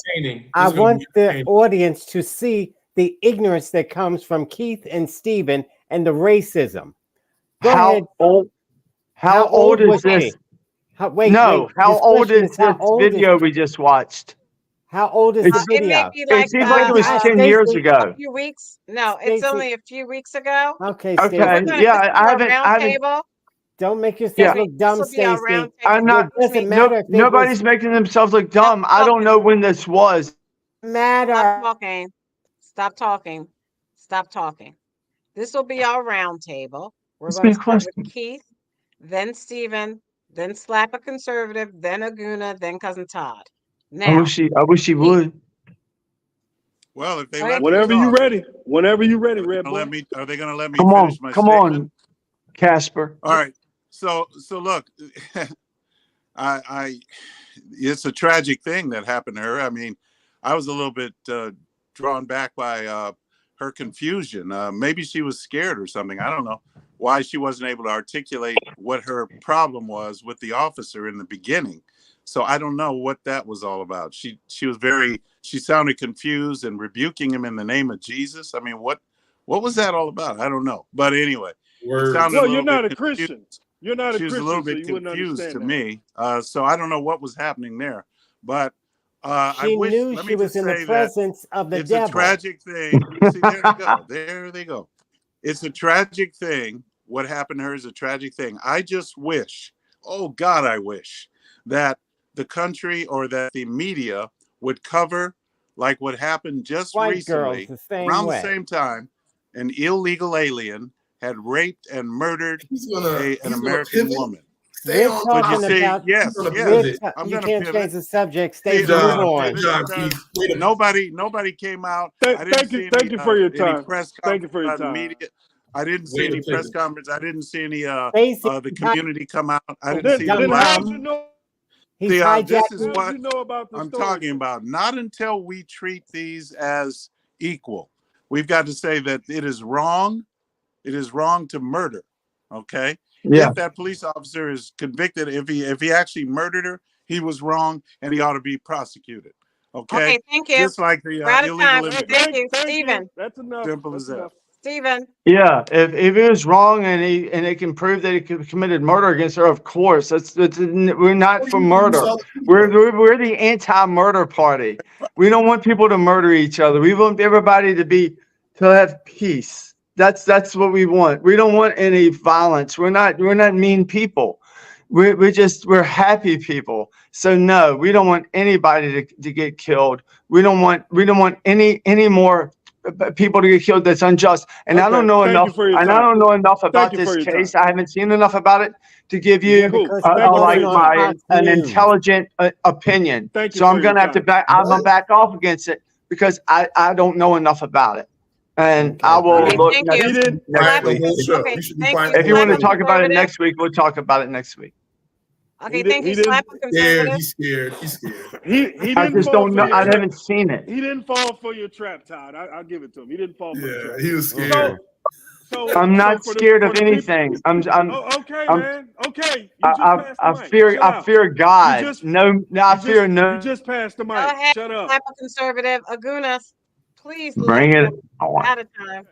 I want the audience to see the ignorance that comes from Keith and Stephen and the racism. Go ahead. How old is was this? he? Wait, How his old question is how this old is video it? we just watched? How old is the It may video? be like It seems like it was 10 years a ago. few weeks. No, it's Stacey. only a few weeks ago. Okay, Okay, Stacey. yeah, I haven't. Roundtable. Don't make yourself look dumb, This will be our Stacey. round I'm not. It doesn't matter if it Nobody's was making themselves look dumb. I don't know when this was. matter. Stop talking. Stop talking. Stop talking. This will be our round table. We're Ask going me to a start question. with Keith, then Stephen, then Slap a Conservative, then Aguna, then Cousin Todd. I Now, wish he would. Well, if they Go let ahead. me Whenever you talk, ready. Whenever you ready, Red boy. are they going to let me Come on, finish my come statement? on, Casper. All right. So look, it's a tragic thing that happened to her. I mean, I was a little bit drawn back by her confusion. Maybe she was scared or something. I don't know why she wasn't able to articulate what her problem was with the officer in the beginning. So I don't know what that was all about. She sounded confused and rebuking him in the name of Jesus. I mean, what was that all about? I don't know. But anyway, it sounded a Well, little you're not bit a Christian. You're not a she was a Christian, little so bit you wouldn't confused to understand that. me. So I don't know what was happening there. But I She wish, knew let she me was just in the say that presence of the it's a devil. tragic thing. See, there they go. There they go. It's a tragic thing. What happened to her is a tragic thing. I just wish, oh God, I wish that the country or that the media would cover like what happened just White girls recently, the same around the way. same time, an illegal alien had raped and murdered an American pivot. woman. Stay We're on But you talking see, about. yes, gonna yes, pivot. I'm You going to can't pivot. change the subject. See, Stay. I'm Move going to on. pivot John, because please, wait a minute. nobody came out. I didn't see Thank you for your any time. press Thank you conference for your by the time. media. I didn't see Wait a any press pivot. conference. I didn't see any Stacey, the community come out. I didn't Then, see the then black. how'd you know? He's See, this is hijacking. How'd what you know about the I'm story? talking about. Not until we treat these as equal. We've got to say that it is wrong. It is wrong to murder. Okay. Yeah. If that police officer is convicted, if he actually murdered her, he was wrong and he ought to be prosecuted. Okay. Okay, thank you. Just like the We're out of time. illegal immigrant. Thank you, Thank Stephen. you. That's enough. Simple That's as that. enough. Stephen. Yeah, if it was wrong and it can prove that he committed murder against her, of course. We're not for murder. We're the anti-murder party. We don't want people to murder each other. We want everybody to have peace. That's what we want. We don't want any violence. We're not mean people. We're happy people. So no, we don't want anybody to get killed. We don't want any more people to get killed that's unjust. And I Okay, don't know thank you enough. for your And I time. don't know enough Thank about you this for your case. time. I haven't seen enough about it to give Yeah, you cool. Because Thank you for like your my time. an News. intelligent opinion. Thank you So for I'm your gonna have to time. back. I'm gonna back off against it because I don't know enough about it. And Okay, I will Okay, look thank next, you. He didn't. next Quiet the week. whole show. Okay, You should be thank quiet you. If the you whole want to show. talk about it Conservative. next week, we'll talk about it next week. Okay, thank you. He didn't. Slapper conservative. He's scared. He's scared. He I didn't just fall don't for know. your I trap. haven't seen it. He didn't fall for your trap, Todd. I'll give it to him. He didn't fall for the Yeah, trap. he was scared. I'm not for scared of the people. anything. Okay, I'm man. Okay, you just passed the I mic. fear Shut I up. fear God. just- I fear You no. just passed the Go mic. ahead, Shut up. Slapper conservative. Aguna, please Bring let it go. on. Out of time.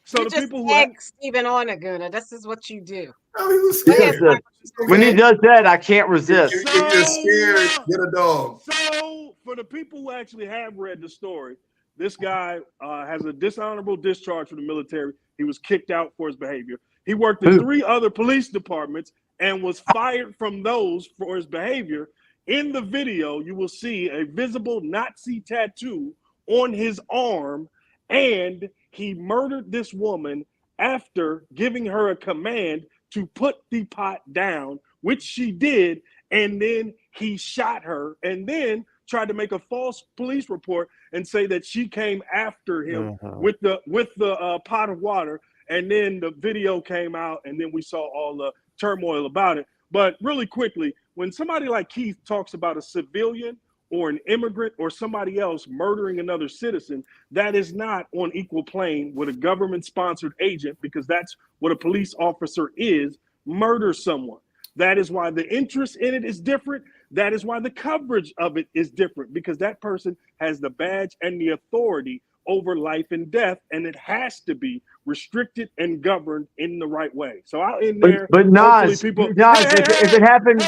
So You the just people who egg Stephen on, Aguna. This is what you do. Oh, he was Go ahead, scared. Slapper When he conservative. does that, I can't resist. If you're scared, get a dog. So, for the people who actually have read the story, this guy has a dishonorable discharge from the military. He was kicked out for his behavior. He worked in 3 other police departments and was fired from those for his behavior. In the video, you will see a visible Nazi tattoo on his arm, and he murdered this woman after giving her a command to put the pot down, which she did, and then he shot her and then tried to make a false police report and say that she came after him with the pot of water. And then the video came out, and then we saw all the turmoil about it. But really quickly, when somebody like Keith talks about a civilian or an immigrant or somebody else murdering another citizen, that is not on equal plane with a government-sponsored agent, because that's what a police officer is. Murder someone. That is why the interest in it is different. That is why the coverage of it is different, because that person has the badge and the authority over life and death, and it has to be restricted and governed in the right way. So out in there, But Nas, if it happened,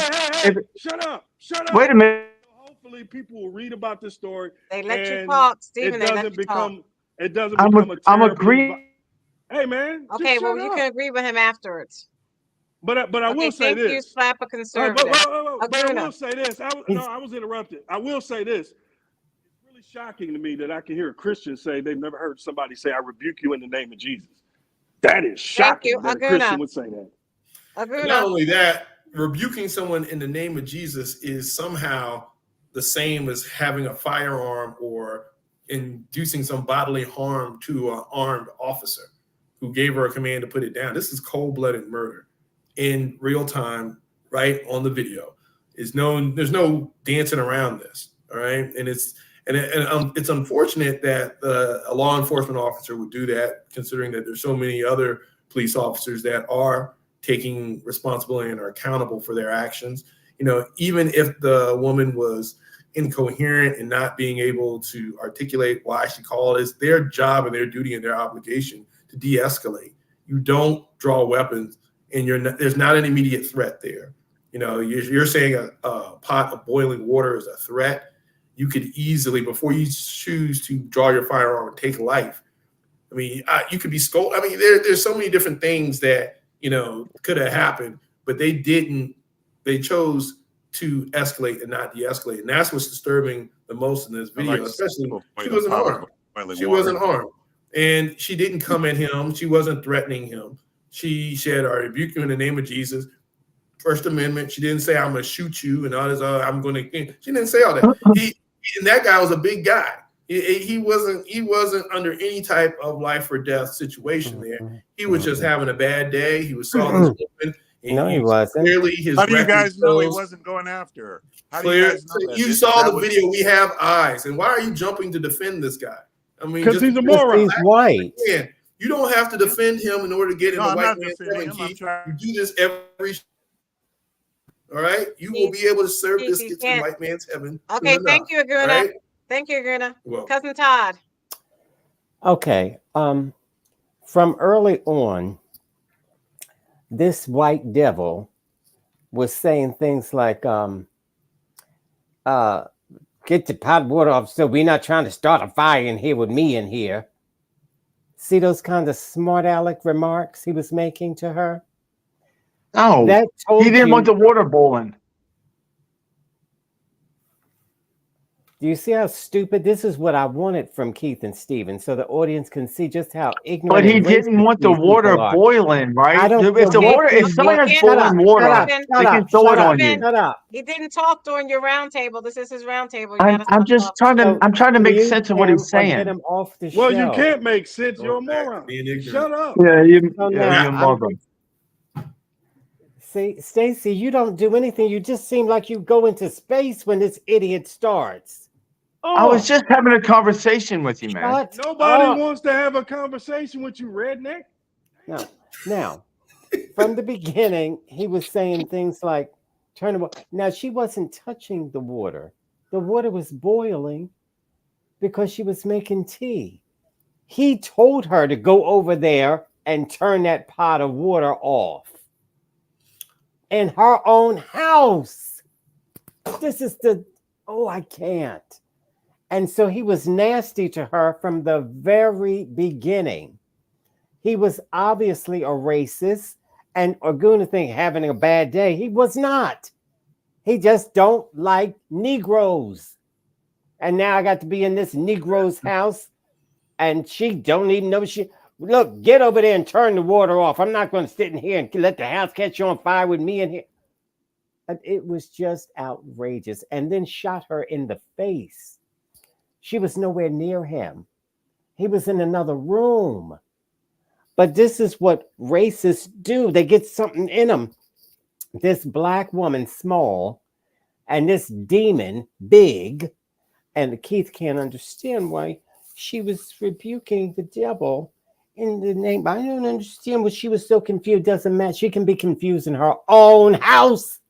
shut up. Wait a minute. Hopefully people will read about this story. They let you and talk, Stephen. It They let doesn't you become. talk. It doesn't become a terrible. I'm agreeing. Hey man. Okay, just well, shut you up. can agree with him afterwards. But I will say thank this. you, Slapper conservative. But I Aguna. will say this. I was interrupted. I will say this. It's really shocking to me that I can hear a Christian say they've never heard somebody say, "I rebuke you in the name of Jesus." That is shocking you, that a Aguna. Christian would say that. And not only that, rebuking someone in the name of Jesus is somehow the same as having a firearm or inducing some bodily harm to an armed officer who gave her a command to put it down. This is cold-blooded murder in real time, right on the video. There's no dancing around this. All right, and it's unfortunate that a law enforcement officer would do that, considering that there's so many other police officers that are taking responsibility and are accountable for their actions. Even if the woman was incoherent and not being able to articulate why she called, it's their job and their duty and their obligation to de-escalate. You don't draw weapons, and there's not an immediate threat there. You're saying a pot of boiling water is a threat. You could easily, before you choose to draw your firearm and take life, I mean, you could be scolded. I mean, there's so many different things that could have happened, but they didn't. They chose to escalate and not de-escalate, and that's what's disturbing the most in this video. Especially, she wasn't armed. She wasn't armed, and she didn't come at him. She wasn't threatening him. She said, "I rebuke you in the name of Jesus." First Amendment. She didn't say, "I'm gonna shoot you," and all this. I'm gonna. She didn't say all that. And that guy was a big guy. He wasn't under any type of life or death situation there. He was just having a bad day. He saw this woman. No, he wasn't. Clearly, his How do you guys know he shows- wasn't going after her? How do Clear, you guys know that? you saw the video. We have eyes. And why are you jumping to defend this guy? I mean, because he's a moron. He's white. Yeah, you don't have to defend him in order to get in No, the I'm white not man's defending heaven, him. I'm Keith. trying. You do this every. All right, you will be able to serve Keith, this you in can't. white man's heaven. Okay, soon thank enough, you, Agruna. right? Thank you, Agruna. Well, Cousin Todd. Okay. From early on, this white devil was saying things like, get the pot of water off, so we're not trying to start a fire in here with me in here. See those kinds of smart aleck remarks he was making to her? No, That told he didn't you- want the water boiling. Do you see how stupid? This is what I wanted from Keith and Steven, so the audience can see just how ignorant. But he and didn't racist want the these water people are. boiling, right? I don't If the care water, if what someone you has want. Shut up, boiling water, shut up, they shut can up, throw shut it up, on you. shut up. He didn't talk during your round table. This is his round table. You I'm gotta stop just talking. trying to. I'm trying to make Mute sense of what he's him or get saying. him off the Well, show. you can't make sense. You're a Go back to moron. being ignorant. Shut up. Yeah, So yeah, now, you're welcome. see, Stacy, you don't do anything. You just seem like you go into space when this idiot starts. I was just having a conversation with you, man. Shut Nobody up. wants to have a conversation with you, redneck. No. Now, from the beginning, he was saying things like, turn the water. Now, she wasn't touching the water. The water was boiling because she was making tea. He told her to go over there and turn that pot of water off in her own house. This is I can't. And so he was nasty to her from the very beginning. He was obviously a racist and Aguna think having a bad day. He was not. He just don't like Negroes. And now I got to be in this Negro's house and she don't even know look, get over there and turn the water off. I'm not going to sit in here and let the house catch on fire with me in here. And it was just outrageous. And then shot her in the face. She was nowhere near him. He was in another room. But this is what racists do. They get something in them. This black woman, small, and this demon, big. And Keith can't understand why she was rebuking the devil in the name. I don't understand what she was so confused. Doesn't matter. She can be confused in her own house.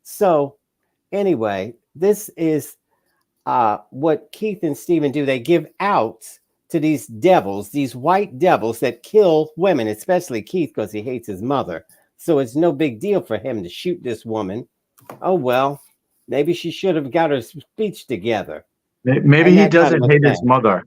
So, anyway, this is what Keith and Steven do. They give out to these devils, these white devils that kill women, especially Keith because he hates his mother. So it's no big deal for him to shoot this woman. Oh, well, maybe she should have got her speech together. Maybe he doesn't hate his mother.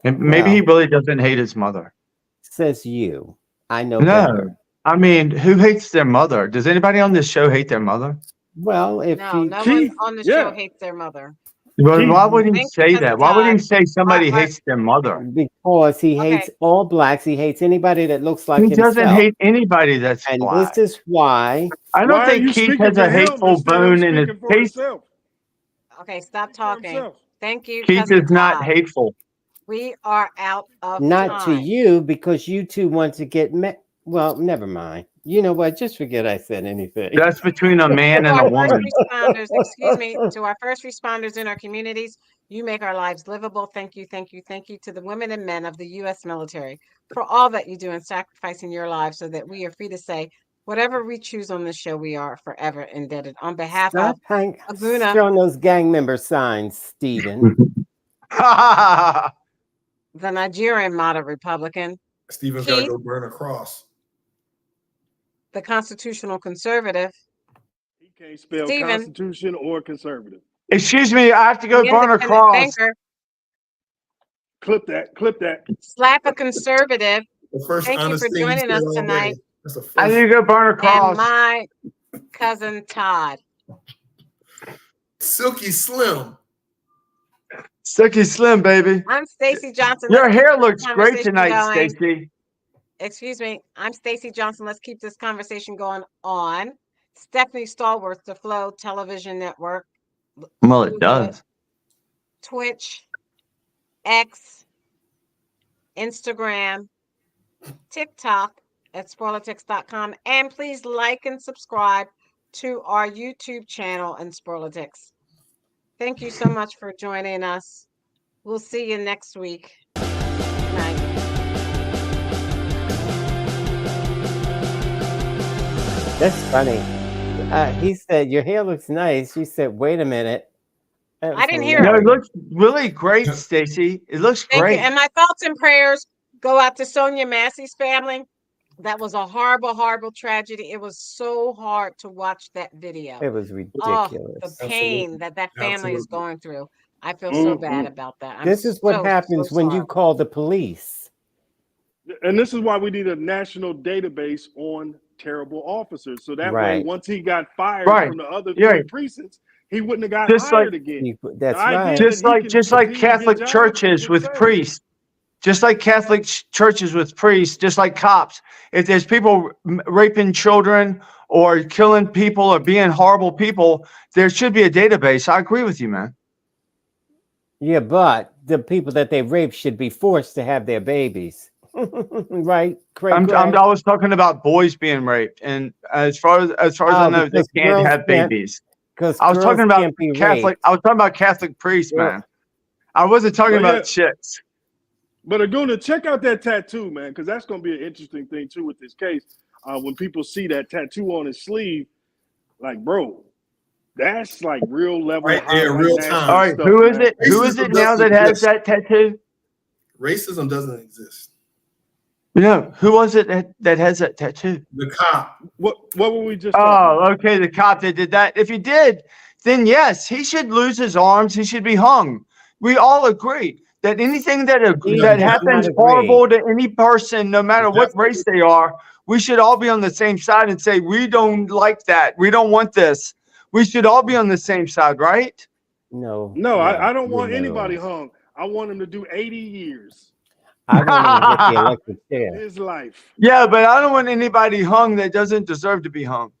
Maybe he really doesn't hate his mother. Says you. I know No, better. I mean, who hates their mother? Does anybody on this show hate their mother? Well, if No, no one on the show hates their mother. Well, why would he Thank you, say Cousin that? Why would he Todd. say somebody Why- hates their mother? Because he hates all blacks. He hates anybody that looks like He himself. doesn't hate anybody that's And black. this is why. I don't Why are think you Keith speaking has for a him hateful instead of bone in his speaking for case. yourself? Okay, stop talking. himself. Thank you, Keith Cousin is not Todd. hateful. We are out of Not to time. you, because you two want to get well, never mind. You know what? Just forget I said anything. That's between a man To and a our first woman. responders, excuse me, to our first responders in our communities, you make our lives livable. Thank you, thank you, thank you to the women and men of the U.S. military for all that you do in sacrificing your lives so that we are free to say whatever we choose on this show. We are forever indebted. On behalf Stop of Aguna, showing those gang member signs, Stephen. the Nigerian model Republican, Stephen's got to Keith, go burn a cross. the constitutional conservative, He can't spell Stephen, Constitution or conservative. Excuse me, I have to go the burn a independent cross. thinker, Clip that. Clip that. Slap a conservative. The first Thank you honest for thing you joining said us all tonight. day. That's the first. I need to go burn a And cross. my cousin Todd. Silky Slim. Silky Slim, baby. I'm Stacy Johnson. Your Let's keep hair this looks great conversation tonight, going. Stacy. Excuse me. I'm Stacy Johnson. Let's keep this conversation going on. Stephanie Stallworth, the Flow Television Network. Well, it does. Twitch, X, Instagram, TikTok at Sporlitiks.com. And please like and subscribe to our YouTube channel and Sporlitiks. Thank you so much for joining us. We'll see you next week. Good night. That's funny. He said, your hair looks nice. She said, wait a minute. I didn't hear No, it. it looks really great, Stacy. It looks Thank great. you. And my thoughts and prayers go out to Sonia Massey's family. That was a horrible, horrible tragedy. It was so hard to watch that video. It was Oh, ridiculous. the pain that family is going through. I feel Mm-hmm. so bad about that. I'm This is what so, happens so when you sorry. call the police. And this is why we need a national database on terrible officers. So that way, Right. once he got fired Right. from the other Yeah. three precincts, he wouldn't have got Just hired like- again. That's The idea right. that Just he like can just like continue to get Catholic jobs churches is with insane. priests. Just like Catholic churches with priests, just like cops. If there's people raping children or killing people or being horrible people, there should be a database. I agree with you, man. Yeah, but the people that they rape should be forced to have their babies. Right? Craig, I was talking about boys being raped, and as far as I know, they because can't girls have can't- babies. Because I was girls talking about can't be Catholic. raped. I was talking about Catholic priests, Yeah. man. I wasn't talking Well, about chicks. But Aguna, check out that tattoo, man, because that's going to be an interesting thing too with this case. When people see that tattoo on his sleeve, like, bro, that's like real level, Right there, high, real like, time. All right, stuff, who is man. it? Who is Racism it now that doesn't has exist. that tattoo? Racism doesn't exist. No, who was it that has that tattoo? The cop. What were we just? talking Oh, okay, the cop that did that. If he did, then yes, he should lose his arms. He should be hung. We all agree that anything that happens agree. horrible to any person, no matter what race they are, we should all be on the same side and say, we don't like that. We don't want this. We should all be on the same side, right? No. No, yeah, I don't you want know. anybody hung. I want him to do 80 years I want him to get the electric in chair. his life. Yeah, but I don't want anybody hung that doesn't deserve to be hung.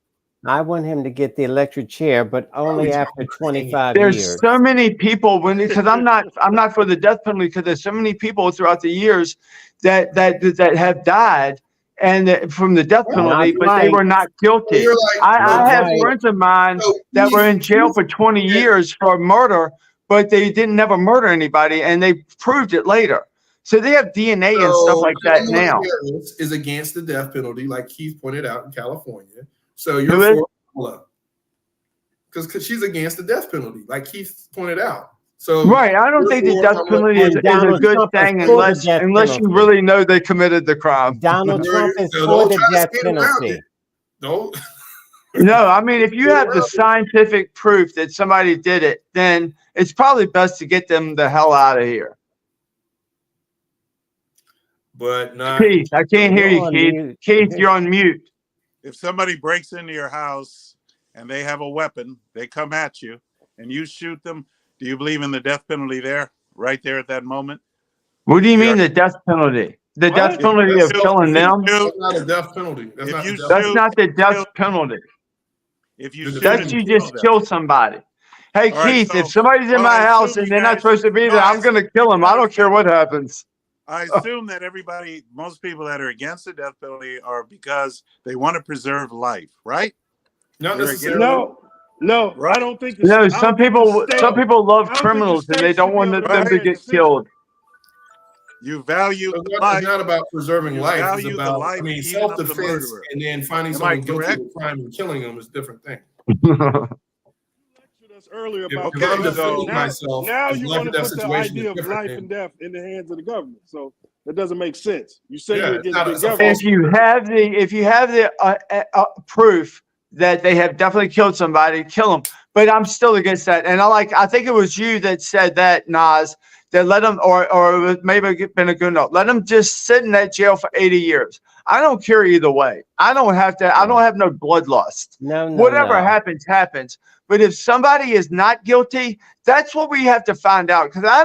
I want him to get the electric chair, but only after 25 There's years. so many people because I'm not for the death penalty, because there's so many people throughout the years that have died and from the death penalty, but they were not guilty. You're like, I have right. friends of mine that were in jail for 20 years for murder, but they didn't never murder anybody, and they proved it later. So they have DNA and stuff like that now. Harris is against the death penalty, like Keith pointed out in California. So you're Who is? for Kamala. Because she's against the death penalty, like Keith pointed out. So Right, I don't think the death penalty is a Donald good Trump is thing for the unless death you penalty. really know they committed the crime. Donald Trump is So for don't the try to death skate around penalty. it. Don't. No, I mean, if you have the scientific proof that somebody did it, then it's probably best to get them the hell out of here. But not. Keith, I can't hear you, on Keith. mute. Keith, you're on mute. If somebody breaks into your house and they have a weapon, they come at you and you shoot them, do you believe in the death penalty there, right there at that moment? What do you mean the death penalty? The What? death penalty of killing them? That's not a death penalty. That's If not you a death That's penalty. not the death penalty. If you shoot That's and you kill just them. kill somebody. Hey, All right, Keith, so- if somebody's in well, my I house assume and you they're not guys- supposed to be no, there, I I'm going to kill them. I don't care what happens. I assume that most people that are against the death penalty are because they want to preserve life, right? Not You're necessarily. No, Right. I don't think. No, I some don't think the people state- love I don't think the criminals and they state don't should be want able to them make to that get decision. killed. You value It's life. not about preserving You life. It's value the about, life I mean, even of the self-defense murderer. and then finding Am I someone guilty correct? of a crime and killing them is a different thing. Us earlier about If the I'm government. defending Now, myself, now it's you life want or to death put the situation idea is of different life thing. and death in the hands of the government. So that doesn't make sense. You say Yeah, you're it's against not a- big it's a government. If you have the proof that they have definitely killed somebody, kill them. But I'm still against that. And I think it was you that said that, Nas, that let them, or it was maybe been a good note. Let them just sit in that jail for 80 years. I don't care either way. I don't have no bloodlust. No, Whatever no. happens, happens. But if somebody is not guilty, that's what we have to find out. Because I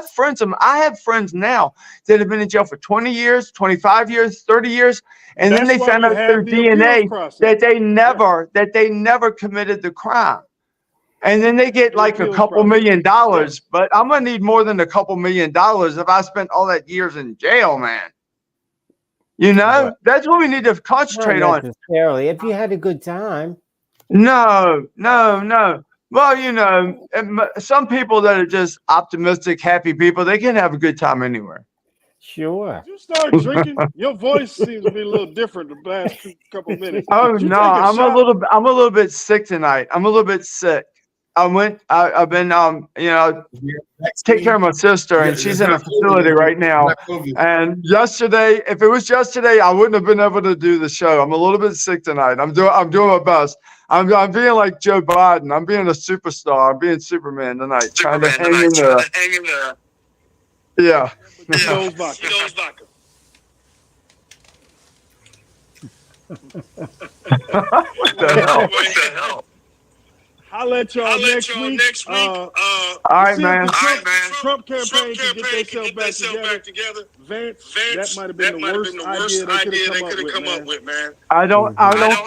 have friends now that have been in jail for 20 years, 25 years, 30 years. And then That's they why found we out have through the appeals DNA process. that they never committed the crime. And then they get like a appeals couple process. $1 million, but I'm gonna need more than a couple $1 million if I spent all that years in jail, man. You know, Right. that's what we need to Not concentrate on. necessarily. If you had a good time. No. Well, you know, some people that are just optimistic, happy people, they can have a good time anywhere. Sure. You start drinking, your voice seems to be a little different the past couple minutes. Oh Did you no, take a I'm a shot? little bit sick tonight. I'm a little bit sick. I've been take care of my sister, and she's in a facility right now. And yesterday, if it was yesterday, I wouldn't have been able to do the show. I'm a little bit sick tonight. I'm doing my best. I'm being like Joe Biden. I'm being a superstar. I'm being Superman tonight, trying to hang in there. Yeah. He knows vodka. What the hell? I'll let y'all next week. All right, man. Trump campaign to get themselves back together. Vance, that might have been the worst idea they could have come up with, man. I don't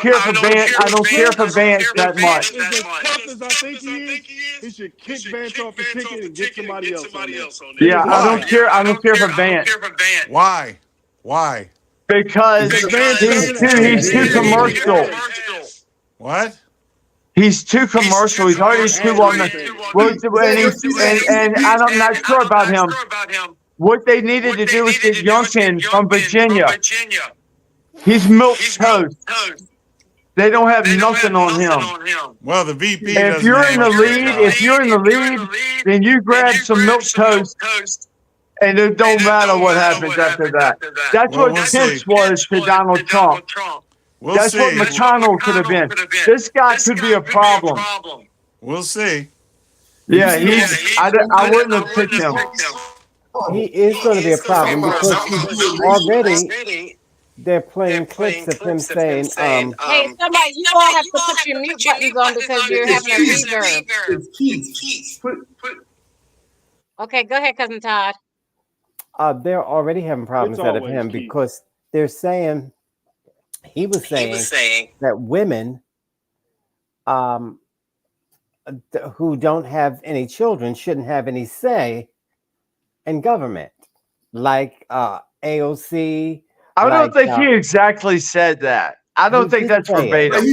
care for Vance. I don't care for Vance that much. As tough as I think he is, he should kick Vance off the ticket and get somebody else on there. Yeah, I don't care. I don't care for Vance. Why? Because he's too commercial. What? He's too commercial. He's already too well known. And I'm not sure about him. What they needed to do was get Youngkin from Virginia. He's milk toast. They don't have nothing on him. Well, the VP. If you're in the lead, then you grab some milk toast, and it don't matter what happens after that. That's what Pence was to Donald Trump. That's what McConnell could have been. This guy could be a problem. We'll see. Yeah, I wouldn't have picked him. He is going to be a problem because they're playing clips of him saying, hey, somebody, you all have to put your mute buttons on because you're having a reverb. Okay, go ahead, Cousin Todd. they're already having problems out of him because they're saying, he was saying that women who don't have any children shouldn't have any say in government, like AOC. I don't think he exactly said that. I don't think that's verbatim.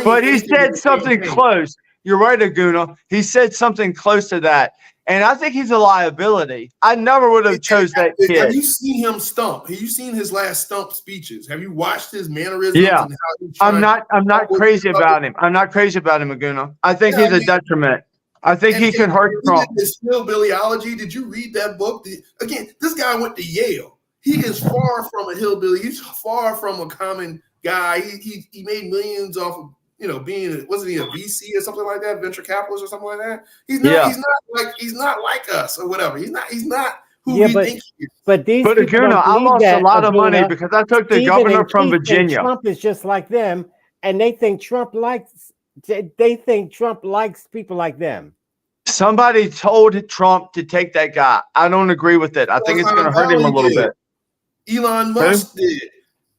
But he said something close. You're right, Aguna. He said something close to that. And I think he's a liability. I never would have chose that kid. Have you seen him stump? Have you seen his last stump speeches? Have you watched his mannerisms? Yeah. And how I'm not crazy about him. I'm not crazy about him, Aguna. I think he's a detriment. I think he can hurt Trump. His hillbillyology. Did you read that book? Again, this guy went to Yale. He is far from a hillbilly. He's far from a common guy. He made millions off of being, wasn't he a VC or something like that, venture capitalist or something like that? He's not like us or whatever. He's not who we think he is. But Aguna, I lost a lot of money because I took the governor from Virginia. Trump is just like them, and they think Trump likes people like them. Somebody told Trump to take that guy. I don't agree with it. I think it's going to hurt him a little bit. Elon Musk did.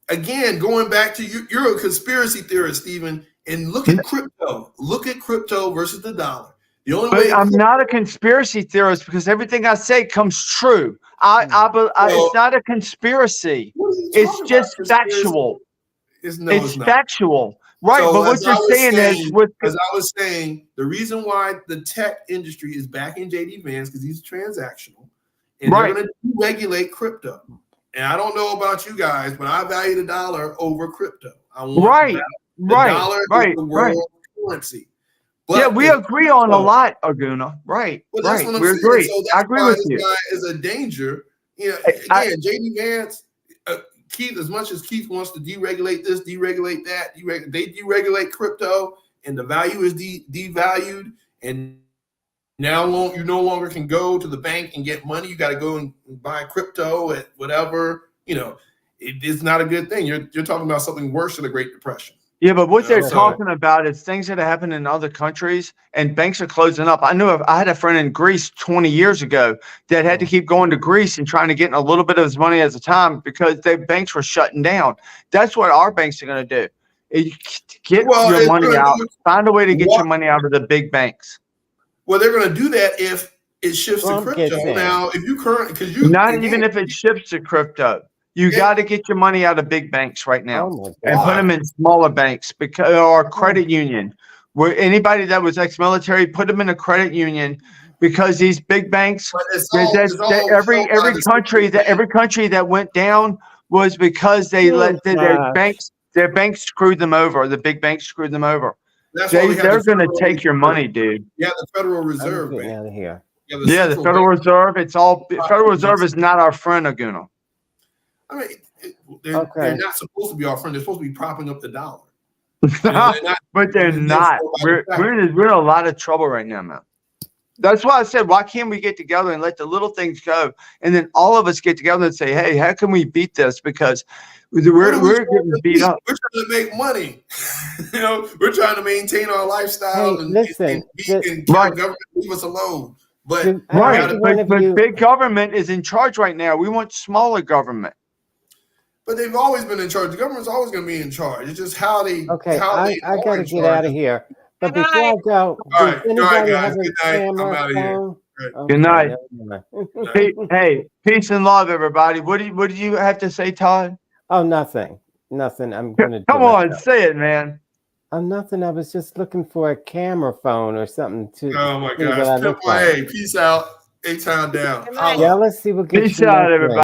Again, going back to you're a conspiracy theorist, Stephen. And look at crypto. Look at crypto versus the dollar. The only way I'm not a conspiracy theorist because everything I say comes true. It's not a conspiracy. It's just factual. It's factual. Right, So but what you're saying is, as I was saying, the reason why the tech industry is backing JD Vance because he's transactional, and they're going to regulate crypto. And I don't know about you guys, but I value the dollar over crypto. I want the dollar is the world currency. But yeah, we agree on a lot, Aguna. Right, well, that's right. what I'm We saying. agree. So that's I agree why with this you. guy is a danger. You know, again, JD Vance. Keith, as much as Keith wants to deregulate this, deregulate that, they deregulate crypto, and the value is devalued, and now you no longer can go to the bank and get money. You got to go and buy crypto at whatever. You know, it's not a good thing. You're talking about something worse than the Great Depression. Yeah, but what they're talking about is things that happen in other countries, and banks are closing up. I had a friend in Greece 20 years ago that had to keep going to Greece and trying to get a little bit of his money at a time because their banks were shutting down. That's what our banks are going to do. Get your money out. Find a way to get your money out of the big banks. Well, they're going to do that if it shifts to crypto. Now, if you even if it shifts to crypto. You got to get your money out of big banks right now and put them in smaller banks or credit union. Where anybody that was ex-military, put them in a credit union because these big banks. Every country that went down was because they let their banks screwed them over. The big banks screwed them over. They're going to take your money, dude. Yeah, the Federal Reserve. Out of here. Yeah, the Federal Reserve. Federal Reserve is not our friend, Aguna. I mean, they're not supposed to be our friend. They're supposed to be propping up the dollar. But they're not. We're in a lot of trouble right now, man. That's why I said, why can't we get together and let the little things go, and then all of us get together and say, hey, how can we beat this? Because we're getting beat up. We're trying to make money. You know, we're trying to maintain our lifestyle and government leave us alone. But but big government is in charge right now. We want smaller government. But they've always been in charge. The government's always going to be in charge. It's just how they. Okay, I got to get out of here. But before I go, does anybody have a camera? I'm out of here. Good night. Hey, peace and love, everybody. What do you have to say, Todd? Oh, nothing. I'm gonna come on, say it, man. Nothing. I was just looking for a camera phone or something to. Oh my gosh! Hey, peace out. A-Town down. Yeah, let's see what gets peace out, everybody.